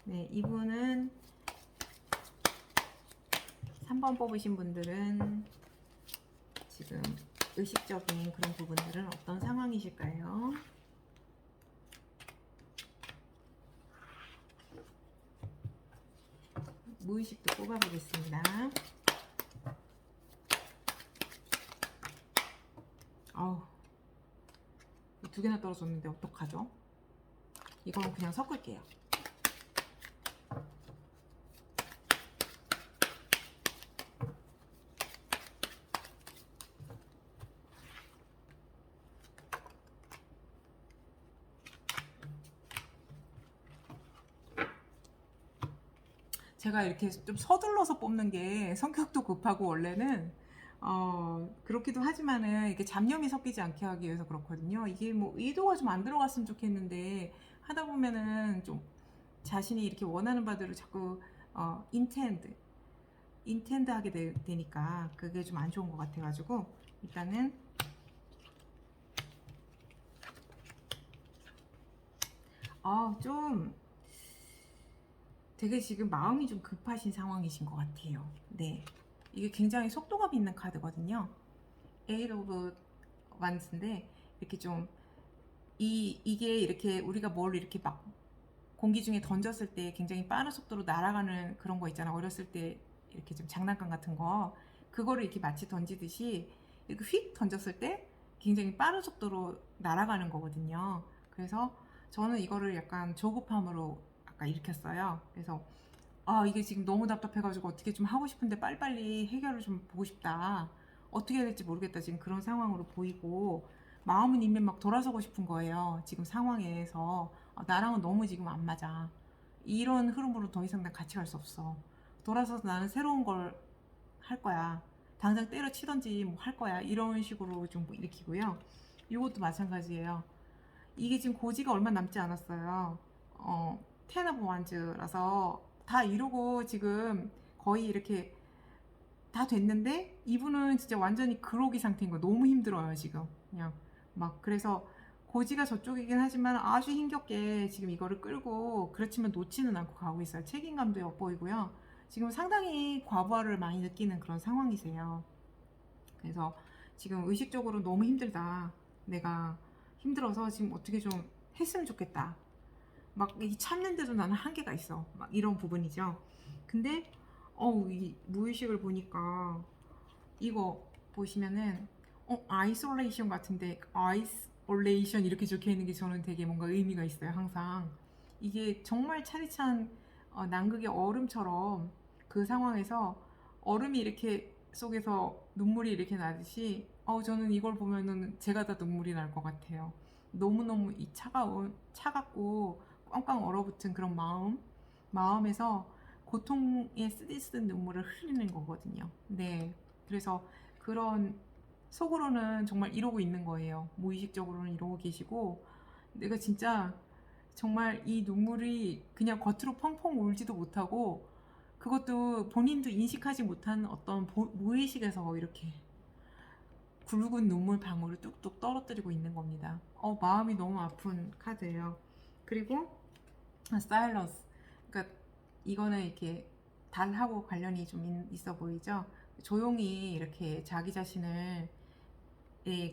A: 네, 이분은 3번 뽑으신 분들은 지금 의식적인 그런 부분들은 어떤 상황이실까요? 무의식도 뽑아보겠습니다. 두 개나 떨어졌는데 어떡하죠? 이건 그냥 섞을게요. 제가 이렇게 좀 서둘러서 뽑는 게 성격도 급하고 원래는 그렇기도 하지만은 이렇게 잡념이 섞이지 않게 하기 위해서 그렇거든요. 이게 뭐 의도가 좀 안 들어갔으면 좋겠는데 하다 보면은 좀 자신이 이렇게 원하는 바대로 자꾸 인텐드 하게 되니까 그게 좀 안 좋은 것 같아가지고 일단은 좀 되게 지금 마음이 좀 급하신 상황이신 것 같아요. 네, 이게 굉장히 속도감 있는 카드거든요. Eight of Wands인데 이렇게 좀 이게 이렇게 우리가 뭘 이렇게 막 공기 중에 던졌을 때 굉장히 빠른 속도로 날아가는 그런 거 있잖아. 어렸을 때 이렇게 좀 장난감 같은 거 그거를 이렇게 마치 던지듯이 이렇게 휙 던졌을 때 굉장히 빠른 속도로 날아가는 거거든요. 그래서 저는 이거를 약간 조급함으로 아까 일으켰어요. 그래서 이게 지금 너무 답답해가지고 어떻게 좀 하고 싶은데 빨리빨리 해결을 좀 보고 싶다. 어떻게 해야 될지 모르겠다. 지금 그런 상황으로 보이고 마음은 이미 막 돌아서고 싶은 거예요. 지금 상황에서 나랑은 너무 지금 안 맞아. 이런 흐름으로 더 이상 난 같이 갈 수 없어. 돌아서서 나는 새로운 걸 할 거야. 당장 때려치던지 뭐 할 거야. 이런 식으로 좀 일으키고요. 이것도 마찬가지예요. 이게 지금 고지가 얼마 남지 않았어요. 텐 오브 완즈라서 다 이루고 지금 거의 이렇게 다 됐는데 이분은 진짜 완전히 그로기 상태인 거예요. 너무 힘들어요 지금. 그냥 막 그래서 고지가 저쪽이긴 하지만 아주 힘겹게 지금 이거를 끌고 그렇지만 놓지는 않고 가고 있어요. 책임감도 엿보이고요. 지금 상당히 과부하를 많이 느끼는 그런 상황이세요. 그래서 지금 의식적으로 너무 힘들다. 내가 힘들어서 지금 어떻게 좀 했으면 좋겠다. 막 참는데도 나는 한계가 있어. 막 이런 부분이죠. 근데 이 무의식을 보니까 이거 보시면은 아이솔레이션 같은데 아이솔레이션 이렇게 적혀 있는 게 저는 되게 뭔가 의미가 있어요. 항상 이게 정말 차디찬 남극의 얼음처럼 그 상황에서 얼음이 이렇게 속에서 눈물이 이렇게 나듯이 저는 이걸 보면은 제가 다 눈물이 날 것 같아요. 너무너무 이 차갑고 꽝꽝 얼어붙은 그런 마음에서 고통에 쓰디쓴 눈물을 흘리는 거거든요. 네. 그래서 그런 속으로는 정말 이러고 있는 거예요. 무의식적으로는 이러고 계시고 내가 진짜 정말 이 눈물이 그냥 겉으로 펑펑 울지도 못하고 그것도 본인도 인식하지 못한 어떤 무의식에서 이렇게 굵은 눈물 방울을 뚝뚝 떨어뜨리고 있는 겁니다. 마음이 너무 아픈 카드예요. 그리고 사일러스. 그러니까 이거는 이렇게 달하고 관련이 좀 있어 보이죠. 조용히 이렇게 자기 자신을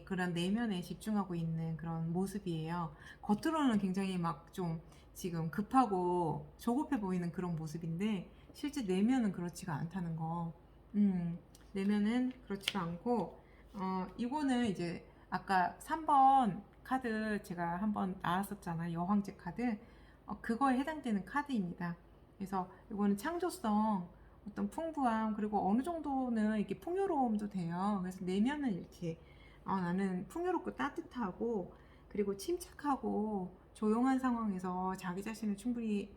A: 그런 내면에 집중하고 있는 그런 모습이에요. 겉으로는 굉장히 막 좀 지금 급하고 조급해 보이는 그런 모습인데 실제 내면은 그렇지가 않다는 거. 내면은 그렇지가 않고 이거는 이제 아까 3번 카드 제가 한번 나왔었잖아요. 여황제 카드. 그거에 해당되는 카드입니다. 그래서 이거는 창조성, 어떤 풍부함, 그리고 어느 정도는 이렇게 풍요로움도 돼요. 그래서 내면은 이렇게 나는 풍요롭고 따뜻하고, 그리고 침착하고 조용한 상황에서 자기 자신을 충분히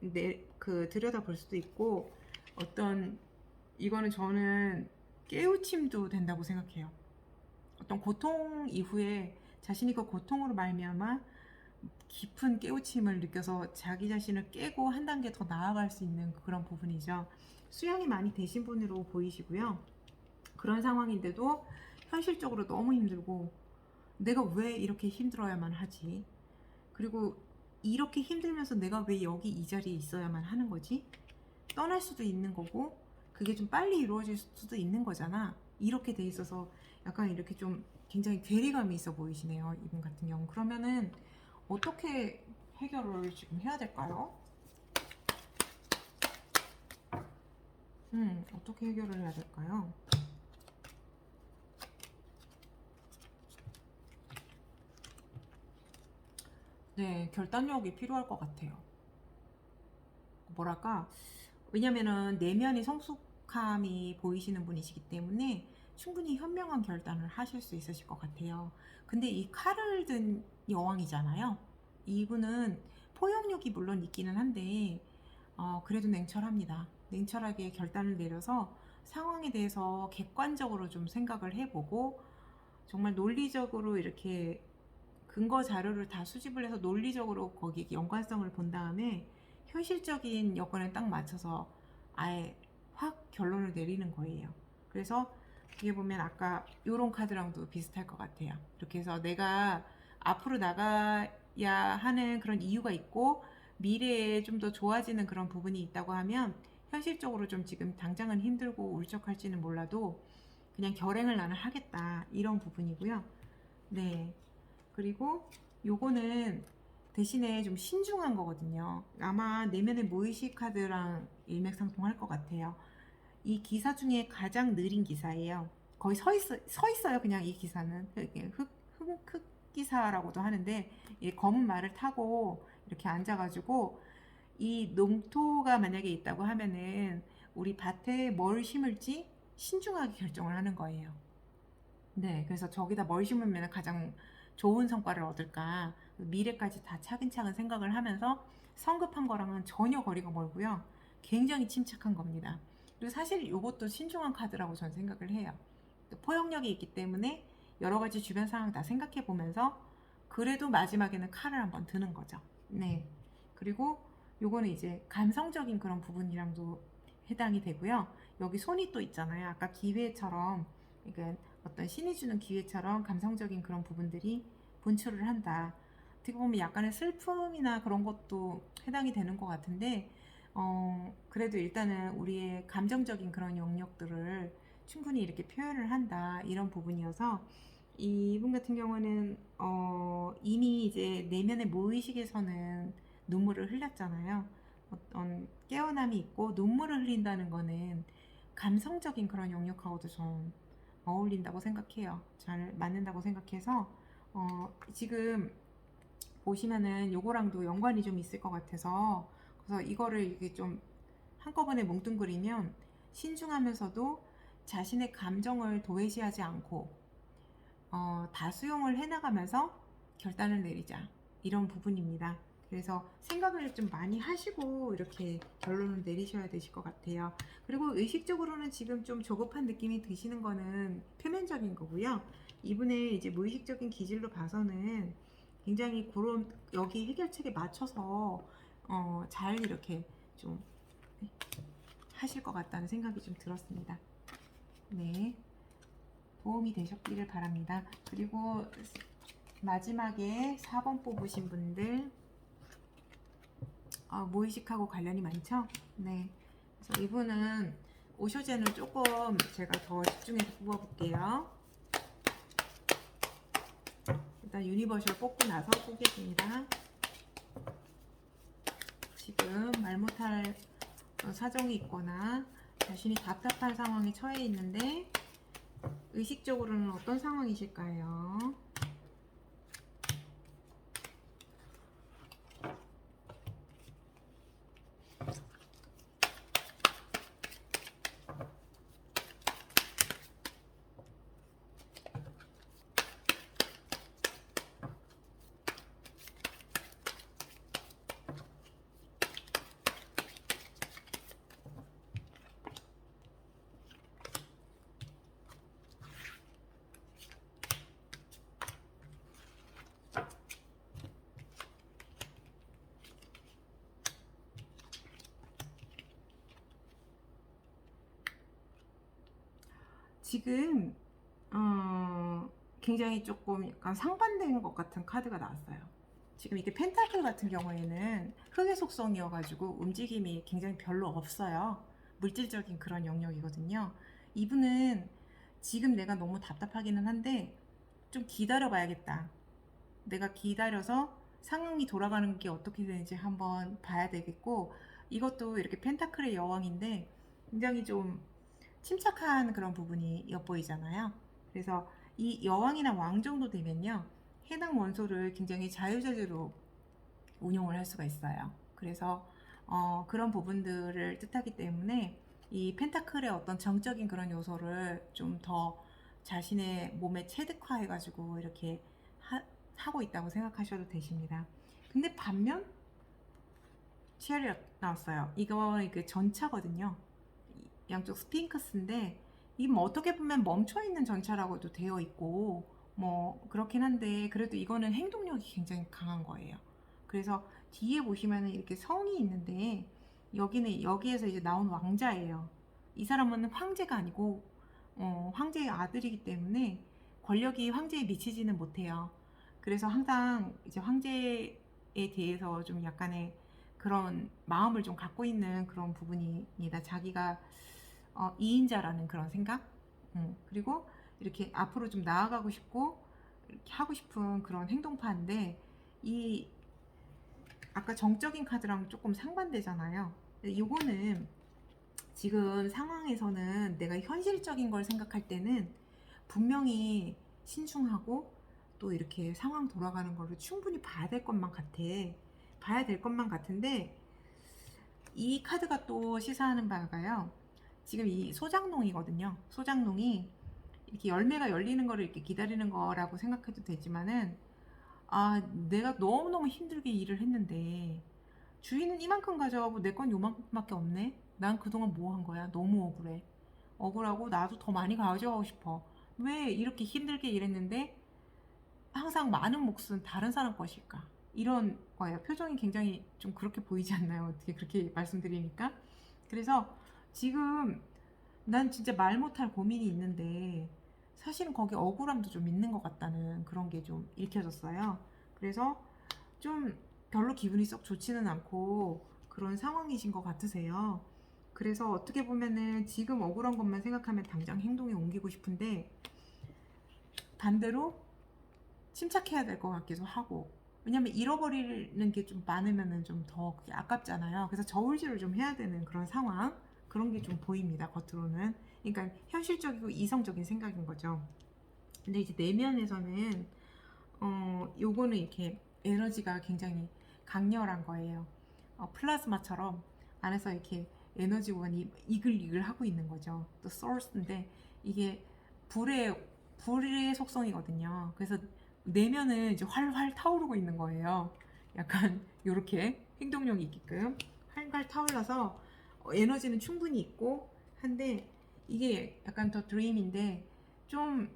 A: 들여다 볼 수도 있고, 어떤 이거는 저는 깨우침도 된다고 생각해요. 어떤 고통 이후에 자신이 그 고통으로 말미암아 깊은 깨우침을 느껴서 자기 자신을 깨고 한 단계 더 나아갈 수 있는 그런 부분이죠. 수양이 많이 되신 분으로 보이시고요. 그런 상황인데도 현실적으로 너무 힘들고, 내가 왜 이렇게 힘들어야만 하지? 그리고 이렇게 힘들면서 내가 왜 여기 이 자리에 있어야만 하는 거지? 떠날 수도 있는 거고, 그게 좀 빨리 이루어질 수도 있는 거잖아. 이렇게 돼 있어서 약간 이렇게 좀 굉장히 괴리감이 있어 보이시네요, 이분 같은 경우. 그러면은 어떻게 해결을 지금 해야 될까요? 어떻게 해결을 해야 될까요? 네, 결단력이 필요할 것 같아요. 뭐랄까, 왜냐면은 내면의 성숙함이 보이시는 분이시기 때문에 충분히 현명한 결단을 하실 수 있으실 것 같아요. 근데 이 칼을 든 여왕이잖아요. 이분은 포용력이 물론 있기는 한데, 그래도 냉철합니다. 냉철하게 결단을 내려서 상황에 대해서 객관적으로 좀 생각을 해보고, 정말 논리적으로 이렇게 근거 자료를 다 수집을 해서 논리적으로 거기 연관성을 본 다음에 현실적인 여건에 딱 맞춰서 아예 확 결론을 내리는 거예요. 그래서 어떻게 보면 아까 요런 카드랑도 비슷할 것 같아요. 이렇게 해서 내가 앞으로 나가야 하는 그런 이유가 있고 미래에 좀 더 좋아지는 그런 부분이 있다고 하면 현실적으로 좀 지금 당장은 힘들고 울적할지는 몰라도 그냥 결행을 나는 하겠다, 이런 부분이고요. 네. 그리고 요거는 대신에 좀 신중한 거거든요. 아마 내면의 무의식 카드랑 일맥상통할 것 같아요. 이 기사 중에 가장 느린 기사예요. 거의 서 있어요. 그냥 이 기사는 흑 기사라고도 하는데, 이 검은 말을 타고 이렇게 앉아가지고 이 농토가 만약에 있다고 하면은 우리 밭에 뭘 심을지 신중하게 결정을 하는 거예요. 네, 그래서 저기다 뭘 심으면 가장 좋은 성과를 얻을까, 미래까지 다 차근차근 생각을 하면서 성급한 거랑은 전혀 거리가 멀고요. 굉장히 침착한 겁니다. 그리고 사실 이것도 신중한 카드라고 저는 생각을 해요. 포용력이 있기 때문에 여러 가지 주변 상황 다 생각해 보면서 그래도 마지막에는 칼을 한번 드는 거죠. 네. 그리고 요거는 이제 감성적인 그런 부분이랑도 해당이 되고요. 여기 손이 또 있잖아요. 아까 기회처럼, 그러니까 어떤 신이 주는 기회처럼 감성적인 그런 부분들이 분출을 한다. 어떻게 보면 약간의 슬픔이나 그런 것도 해당이 되는 것 같은데, 그래도 일단은 우리의 감정적인 그런 영역들을 충분히 이렇게 표현을 한다, 이런 부분이어서 이분 같은 경우는 이미 이제 내면의 무의식에서는 눈물을 흘렸잖아요. 어떤 깨어남이 있고 눈물을 흘린다는 거는 감성적인 그런 영역하고도 좀 어울린다고 생각해요. 잘 맞는다고 생각해서 지금 보시면은 요거랑도 연관이 좀 있을 것 같아서, 그래서 이거를 이게 좀 한꺼번에 뭉뚱그리면 신중하면서도 자신의 감정을 도외시하지 않고 다 수용을 해나가면서 결단을 내리자, 이런 부분입니다. 그래서 생각을 좀 많이 하시고 이렇게 결론을 내리셔야 되실 것 같아요. 그리고 의식적으로는 지금 좀 조급한 느낌이 드시는 거는 표면적인 거고요. 이분의 이제 무의식적인 기질로 봐서는 굉장히 그런 여기 해결책에 맞춰서 잘 이렇게 좀 하실 것 같다는 생각이 좀 들었습니다. 네, 도움이 되셨기를 바랍니다. 그리고 마지막에 4번 뽑으신 분들, 무의식하고 관련이 많죠? 네. 그래서 이분은 오쇼젠을 조금 제가 더 집중해서 뽑아볼게요. 일단 유니버셜 뽑고 나서 보겠습니다. 지금 말 못할 사정이 있거나 자신이 답답한 상황에 처해 있는데 의식적으로는 어떤 상황이실까요? 지금 굉장히 조금 약간 상반된 것 같은 카드가 나왔어요. 지금 이게 펜타클 같은 경우에는 흙의 속성이어가지고 움직임이 굉장히 별로 없어요. 물질적인 그런 영역이거든요. 이분은 지금 내가 너무 답답하기는 한데 좀 기다려 봐야겠다. 내가 기다려서 상황이 돌아가는 게 어떻게 되는지 한번 봐야 되겠고, 이것도 이렇게 펜타클의 여왕인데 굉장히 좀 침착한 그런 부분이 엿보이잖아요. 그래서 이 여왕이나 왕 정도 되면요, 해당 원소를 굉장히 자유자재로 운용을 할 수가 있어요. 그래서 그런 부분들을 뜻하기 때문에 이 펜타클의 어떤 정적인 그런 요소를 좀 더 자신의 몸에 체득화해가지고 이렇게 하고 있다고 생각하셔도 되십니다. 근데 반면 치아리엇 나왔어요. 이거 그 전차거든요. 양쪽 스핑크스인데 이 뭐 어떻게 보면 멈춰 있는 전차라고도 되어 있고 뭐 그렇긴 한데 그래도 이거는 행동력이 굉장히 강한 거예요. 그래서 뒤에 보시면은 이렇게 성이 있는데 여기는 여기에서 이제 나온 왕자예요. 이 사람은 황제가 아니고 황제의 아들이기 때문에 권력이 황제에 미치지는 못해요. 그래서 항상 이제 황제에 대해서 좀 약간의 그런 마음을 좀 갖고 있는 그런 부분입니다. 자기가 2인자라는 그런 생각? 그리고 이렇게 앞으로 좀 나아가고 싶고 이렇게 하고 싶은 그런 행동파인데 이 아까 정적인 카드랑 조금 상반되잖아요. 이거는 지금 상황에서는 내가 현실적인 걸 생각할 때는 분명히 신중하고 또 이렇게 상황 돌아가는 거를 충분히 봐야 될 것만 같아. 봐야 될 것만 같은데 이 카드가 또 시사하는 바가요. 지금 이 소장농이거든요. 소장농이 이렇게 열매가 열리는 거를 이렇게 기다리는 거라고 생각해도 되지만은 내가 너무너무 힘들게 일을 했는데 주인은 이만큼 가져가고 내 건 요만큼밖에 없네. 난 그동안 뭐 한 거야? 너무 억울해. 억울하고 나도 더 많이 가져가고 싶어. 왜 이렇게 힘들게 일했는데 항상 많은 몫은 다른 사람 것일까? 이런 거예요. 표정이 굉장히 좀 그렇게 보이지 않나요? 어떻게 그렇게 말씀드리니까? 그래서 지금 난 진짜 말 못할 고민이 있는데 사실은 거기 억울함도 좀 있는 것 같다는 그런 게 좀 읽혀졌어요. 그래서 좀 별로 기분이 썩 좋지는 않고 그런 상황이신 것 같으세요. 그래서 어떻게 보면은 지금 억울한 것만 생각하면 당장 행동에 옮기고 싶은데 반대로 침착해야 될 것 같기도 하고, 왜냐면 잃어버리는 게 좀 많으면은 좀 더 아깝잖아요. 그래서 저울질을 좀 해야 되는 그런 상황, 그런 게 좀 보입니다, 겉으로는. 그러니까 현실적이고 이성적인 생각인 거죠. 근데 이제 내면에서는 요거는 이렇게 에너지가 굉장히 강렬한 거예요. 플라즈마처럼 안에서 이렇게 에너지원이 이글이글 하고 있는 거죠. 또 소스인데 이게 불의 속성이거든요. 그래서 내면은 이제 활활 타오르고 있는 거예요. 약간 이렇게 행동력이 있게끔 활활 타올라서 에너지는 충분히 있고 한데 이게 약간 더 드림인데 좀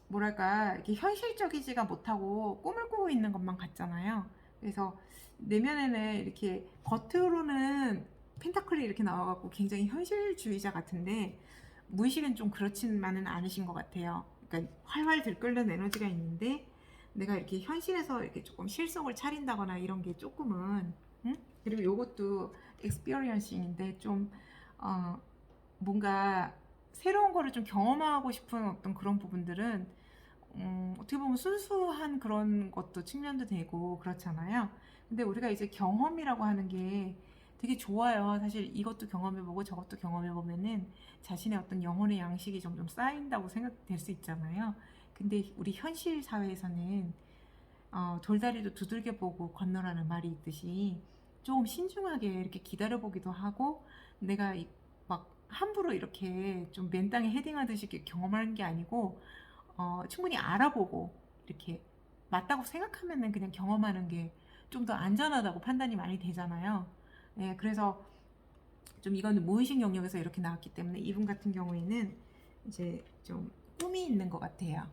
A: 뭐랄까 이렇게 현실적이지가 못하고 꿈을 꾸고 있는 것만 같잖아요. 그래서 내면에는 이렇게 겉으로는 펜타클이 이렇게 나와갖고 굉장히 현실주의자 같은데 무의식은 좀 그렇지만은 않으신 것 같아요. 그러니까 활활 들끓는 에너지가 있는데 내가 이렇게 현실에서 이렇게 조금 실속을 차린다거나 이런 게 조금은 그리고 요것도 experience인데 좀 뭔가 새로운 거를 좀 경험하고 싶은 어떤 그런 부분들은 어떻게 보면 순수한 그런 것도 측면도 되고 그렇잖아요. 근데 우리가 이제 경험이라고 하는 게 되게 좋아요. 사실 이것도 경험해보고 저것도 경험해보면은 자신의 어떤 영혼의 양식이 점점 쌓인다고 생각될 수 있잖아요. 근데 우리 현실 사회에서는 돌다리도 두들겨보고 건너라는 말이 있듯이 조금 신중하게 이렇게 기다려보기도 하고 내가 막 함부로 이렇게 좀 맨땅에 헤딩하듯이 이렇게 경험하는 게 아니고 충분히 알아보고 이렇게 맞다고 생각하면은 그냥 경험하는 게 좀 더 안전하다고 판단이 많이 되잖아요. 네, 그래서 좀 이거는 무의식 영역에서 이렇게 나왔기 때문에 이분 같은 경우에는 이제 좀 꿈이 있는 것 같아요.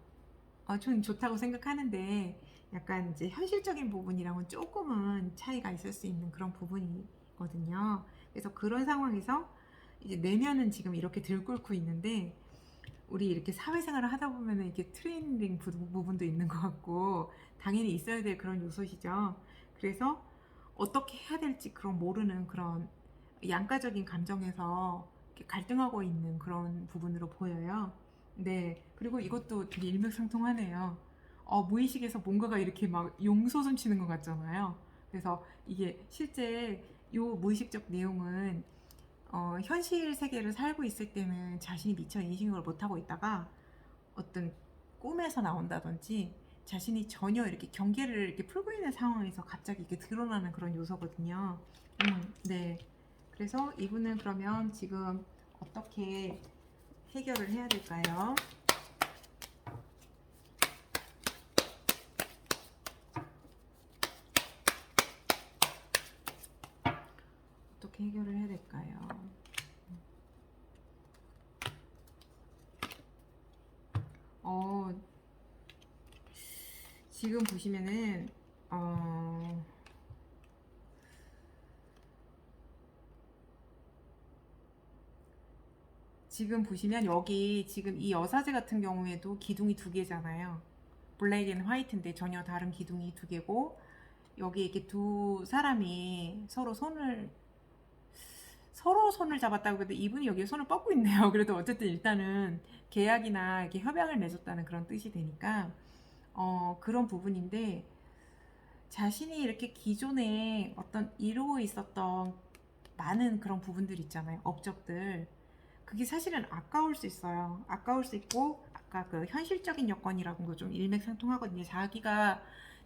A: 좀 좋다고 생각하는데 약간 이제 현실적인 부분이랑은 조금은 차이가 있을 수 있는 그런 부분이거든요. 그래서 그런 상황에서 이제 내면은 지금 이렇게 들끓고 있는데 우리 이렇게 사회생활을 하다 보면은 이렇게 트레이닝 부분도 있는 것 같고 당연히 있어야 될 그런 요소시죠. 그래서 어떻게 해야 될지 그런 모르는 그런 양가적인 감정에서 이렇게 갈등하고 있는 그런 부분으로 보여요. 네. 그리고 이것도 되게 일맥상통하네요. 무의식에서 뭔가가 이렇게 막 용솟음 치는 것 같잖아요. 그래서 이게 실제 요 무의식적 내용은 현실 세계를 살고 있을 때는 자신이 미처 인식을 못하고 있다가 어떤 꿈에서 나온다든지 자신이 전혀 이렇게 경계를 이렇게 풀고 있는 상황에서 갑자기 이렇게 드러나는 그런 요소거든요. 네. 그래서 이분은 그러면 지금 어떻게 해결을 해야 될까요? 어떻게 해결을 해야 될까요? 어, 지금 보시면은 지금 보시면 여기 지금 이 여사제 같은 경우에도 기둥이 두 개잖아요. 블랙 앤 화이트인데 전혀 다른 기둥이 두 개고 여기 이렇게 두 사람이 서로 손을 잡았다고 해도 이분이 여기 손을 뻗고 있네요. 그래도 어쨌든 일단은 계약이나 이렇게 협약을 맺었다는 그런 뜻이 되니까 그런 부분인데 자신이 이렇게 기존에 어떤 이루고 있었던 많은 그런 부분들 있잖아요. 업적들. 그게 사실은 아까울 수 있어요. 아까울 수 있고 아까 그 현실적인 여건이라는 거 좀 일맥상통하거든요. 자기가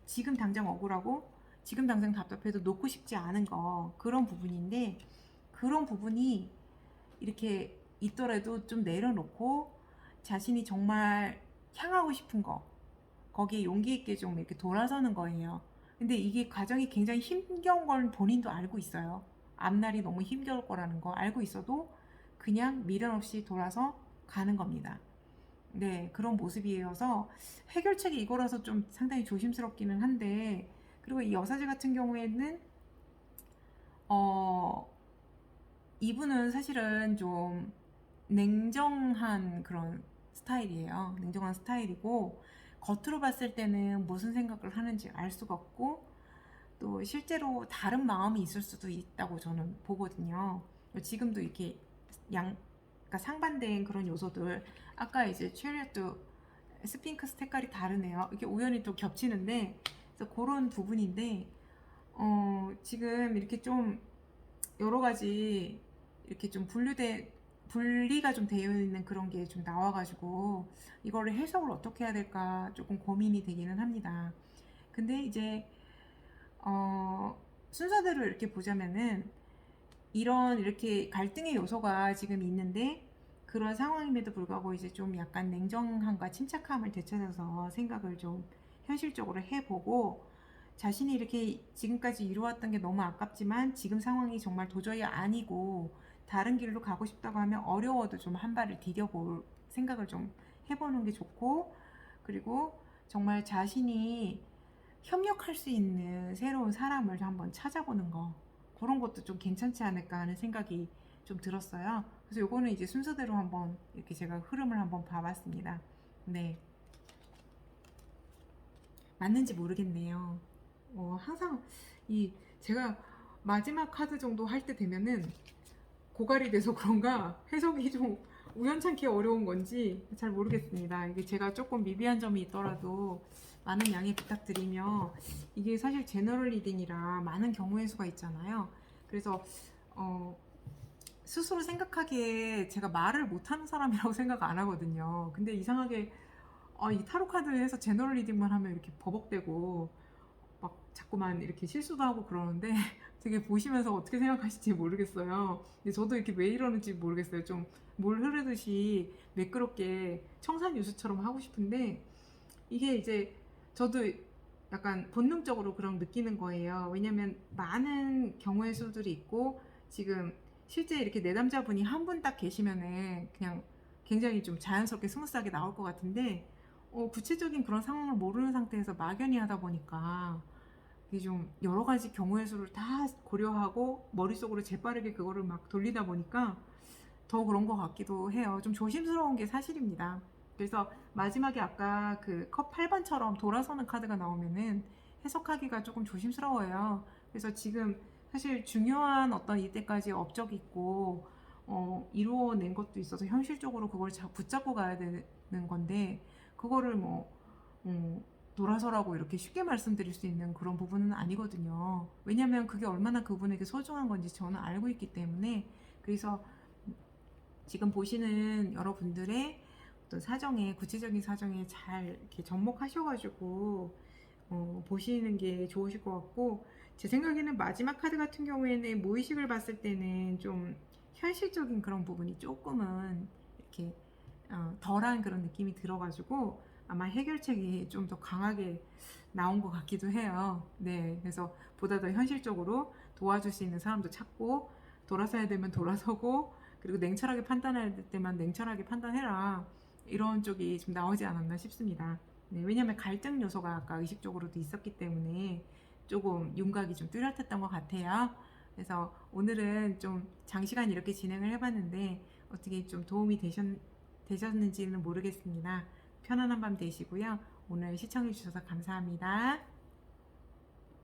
A: 지금 당장 억울하고 지금 당장 답답해도 놓고 싶지 않은 거 그런 부분인데 그런 부분이 이렇게 있더라도 좀 내려놓고 자신이 정말 향하고 싶은 거 거기에 용기 있게 좀 이렇게 돌아서는 거예요. 근데 이게 과정이 굉장히 힘겨운 걸 본인도 알고 있어요. 앞날이 너무 힘겨울 거라는 거 알고 있어도 그냥 미련 없이 돌아서 가는 겁니다. 네, 그런 모습이어서 해결책이 이거라서 좀 상당히 조심스럽기는 한데 그리고 이 여사제 같은 경우에는 어, 이분은 사실은 좀 냉정한 그런 스타일이에요. 냉정한 스타일이고 겉으로 봤을 때는 무슨 생각을 하는지 알 수가 없고 또 실제로 다른 마음이 있을 수도 있다고 저는 보거든요. 지금도 이렇게 그러니까 상반된 그런 요소들 아까 이제 체리엇도 스핑크스 색깔이 다르네요. 이게 우연히 또 겹치는데 그래서 그런 부분인데 지금 이렇게 좀 여러 가지 이렇게 좀 분리가 좀 되어 있는 그런 게 좀 나와가지고 이거를 해석을 어떻게 해야 될까 조금 고민이 되기는 합니다. 근데 이제 순서대로 이렇게 보자면은 이런 이렇게 갈등의 요소가 지금 있는데 그런 상황임에도 불구하고 이제 좀 약간 냉정함과 침착함을 되찾아서 생각을 좀 현실적으로 해보고 자신이 이렇게 지금까지 이루어왔던 게 너무 아깝지만 지금 상황이 정말 도저히 아니고 다른 길로 가고 싶다고 하면 어려워도 좀 한 발을 디뎌볼 생각을 좀 해보는 게 좋고 그리고 정말 자신이 협력할 수 있는 새로운 사람을 한번 찾아보는 거 그런 것도 좀 괜찮지 않을까 하는 생각이 좀 들었어요. 그래서 요거는 이제 순서대로 한번 이렇게 제가 흐름을 한번 봐봤습니다. 네, 맞는지 모르겠네요. 항상 이 제가 마지막 카드 정도 할 때 되면은 고갈이 돼서 그런가 해석이 좀 우연찮게 어려운 건지 잘 모르겠습니다. 이게 제가 조금 미비한 점이 있더라도 많은 양해 부탁드리며 이게 사실 제너럴 리딩이라 많은 경우의 수가 있잖아요. 그래서 어, 스스로 생각하기에 제가 말을 못하는 사람이라고 생각 안 하거든요. 근데 이상하게 이 타로 카드에서 제너럴 리딩만 하면 이렇게 버벅대고 막 자꾸만 이렇게 실수도 하고 그러는데 되게 보시면서 어떻게 생각하실지 모르겠어요. 근데 저도 이렇게 왜 이러는지 모르겠어요. 좀 물 흐르듯이 매끄럽게 청산 유수처럼 하고 싶은데 이게 이제 저도 약간 본능적으로 그런 느끼는 거예요. 왜냐면 많은 경우의 수들이 있고 지금 실제 이렇게 내담자분이 한 분 딱 계시면은 그냥 굉장히 좀 자연스럽게 스무스하게 나올 것 같은데 구체적인 그런 상황을 모르는 상태에서 막연히 하다 보니까 이게 좀 여러 가지 경우의 수를 다 고려하고 머릿속으로 재빠르게 그거를 막 돌리다 보니까 더 그런 것 같기도 해요. 좀 조심스러운 게 사실입니다. 그래서 마지막에 아까 그 컵 8번처럼 돌아서는 카드가 나오면은 해석하기가 조금 조심스러워요. 그래서 지금 사실 중요한 어떤 이때까지 업적이 있고 이루어낸 것도 있어서 현실적으로 그걸 붙잡고 가야 되는 건데 그거를 뭐 돌아서라고 이렇게 쉽게 말씀드릴 수 있는 그런 부분은 아니거든요. 왜냐면 그게 얼마나 그분에게 소중한 건지 저는 알고 있기 때문에. 그래서 지금 보시는 여러분들의 어떤 사정에, 구체적인 사정에 잘 이렇게 접목하셔가지고 보시는 게 좋으실 것 같고, 제 생각에는 마지막 카드 같은 경우에는 무의식을 봤을 때는 좀 현실적인 그런 부분이 조금은 이렇게 덜한 그런 느낌이 들어가지고 아마 해결책이 좀 더 강하게 나온 것 같기도 해요. 네, 그래서 보다 더 현실적으로 도와줄 수 있는 사람도 찾고, 돌아서야 되면 돌아서고, 그리고 냉철하게 판단할 때만 냉철하게 판단해라, 이런 쪽이 좀 나오지 않았나 싶습니다. 네, 왜냐하면 갈등 요소가 아까 의식적으로도 있었기 때문에 조금 윤곽이 좀 뚜렷했던 것 같아요. 그래서 오늘은 좀 장시간 이렇게 진행을 해봤는데 어떻게 좀 도움이 되셨는지는 모르겠습니다. 편안한 밤 되시고요. 오늘 시청해주셔서 감사합니다.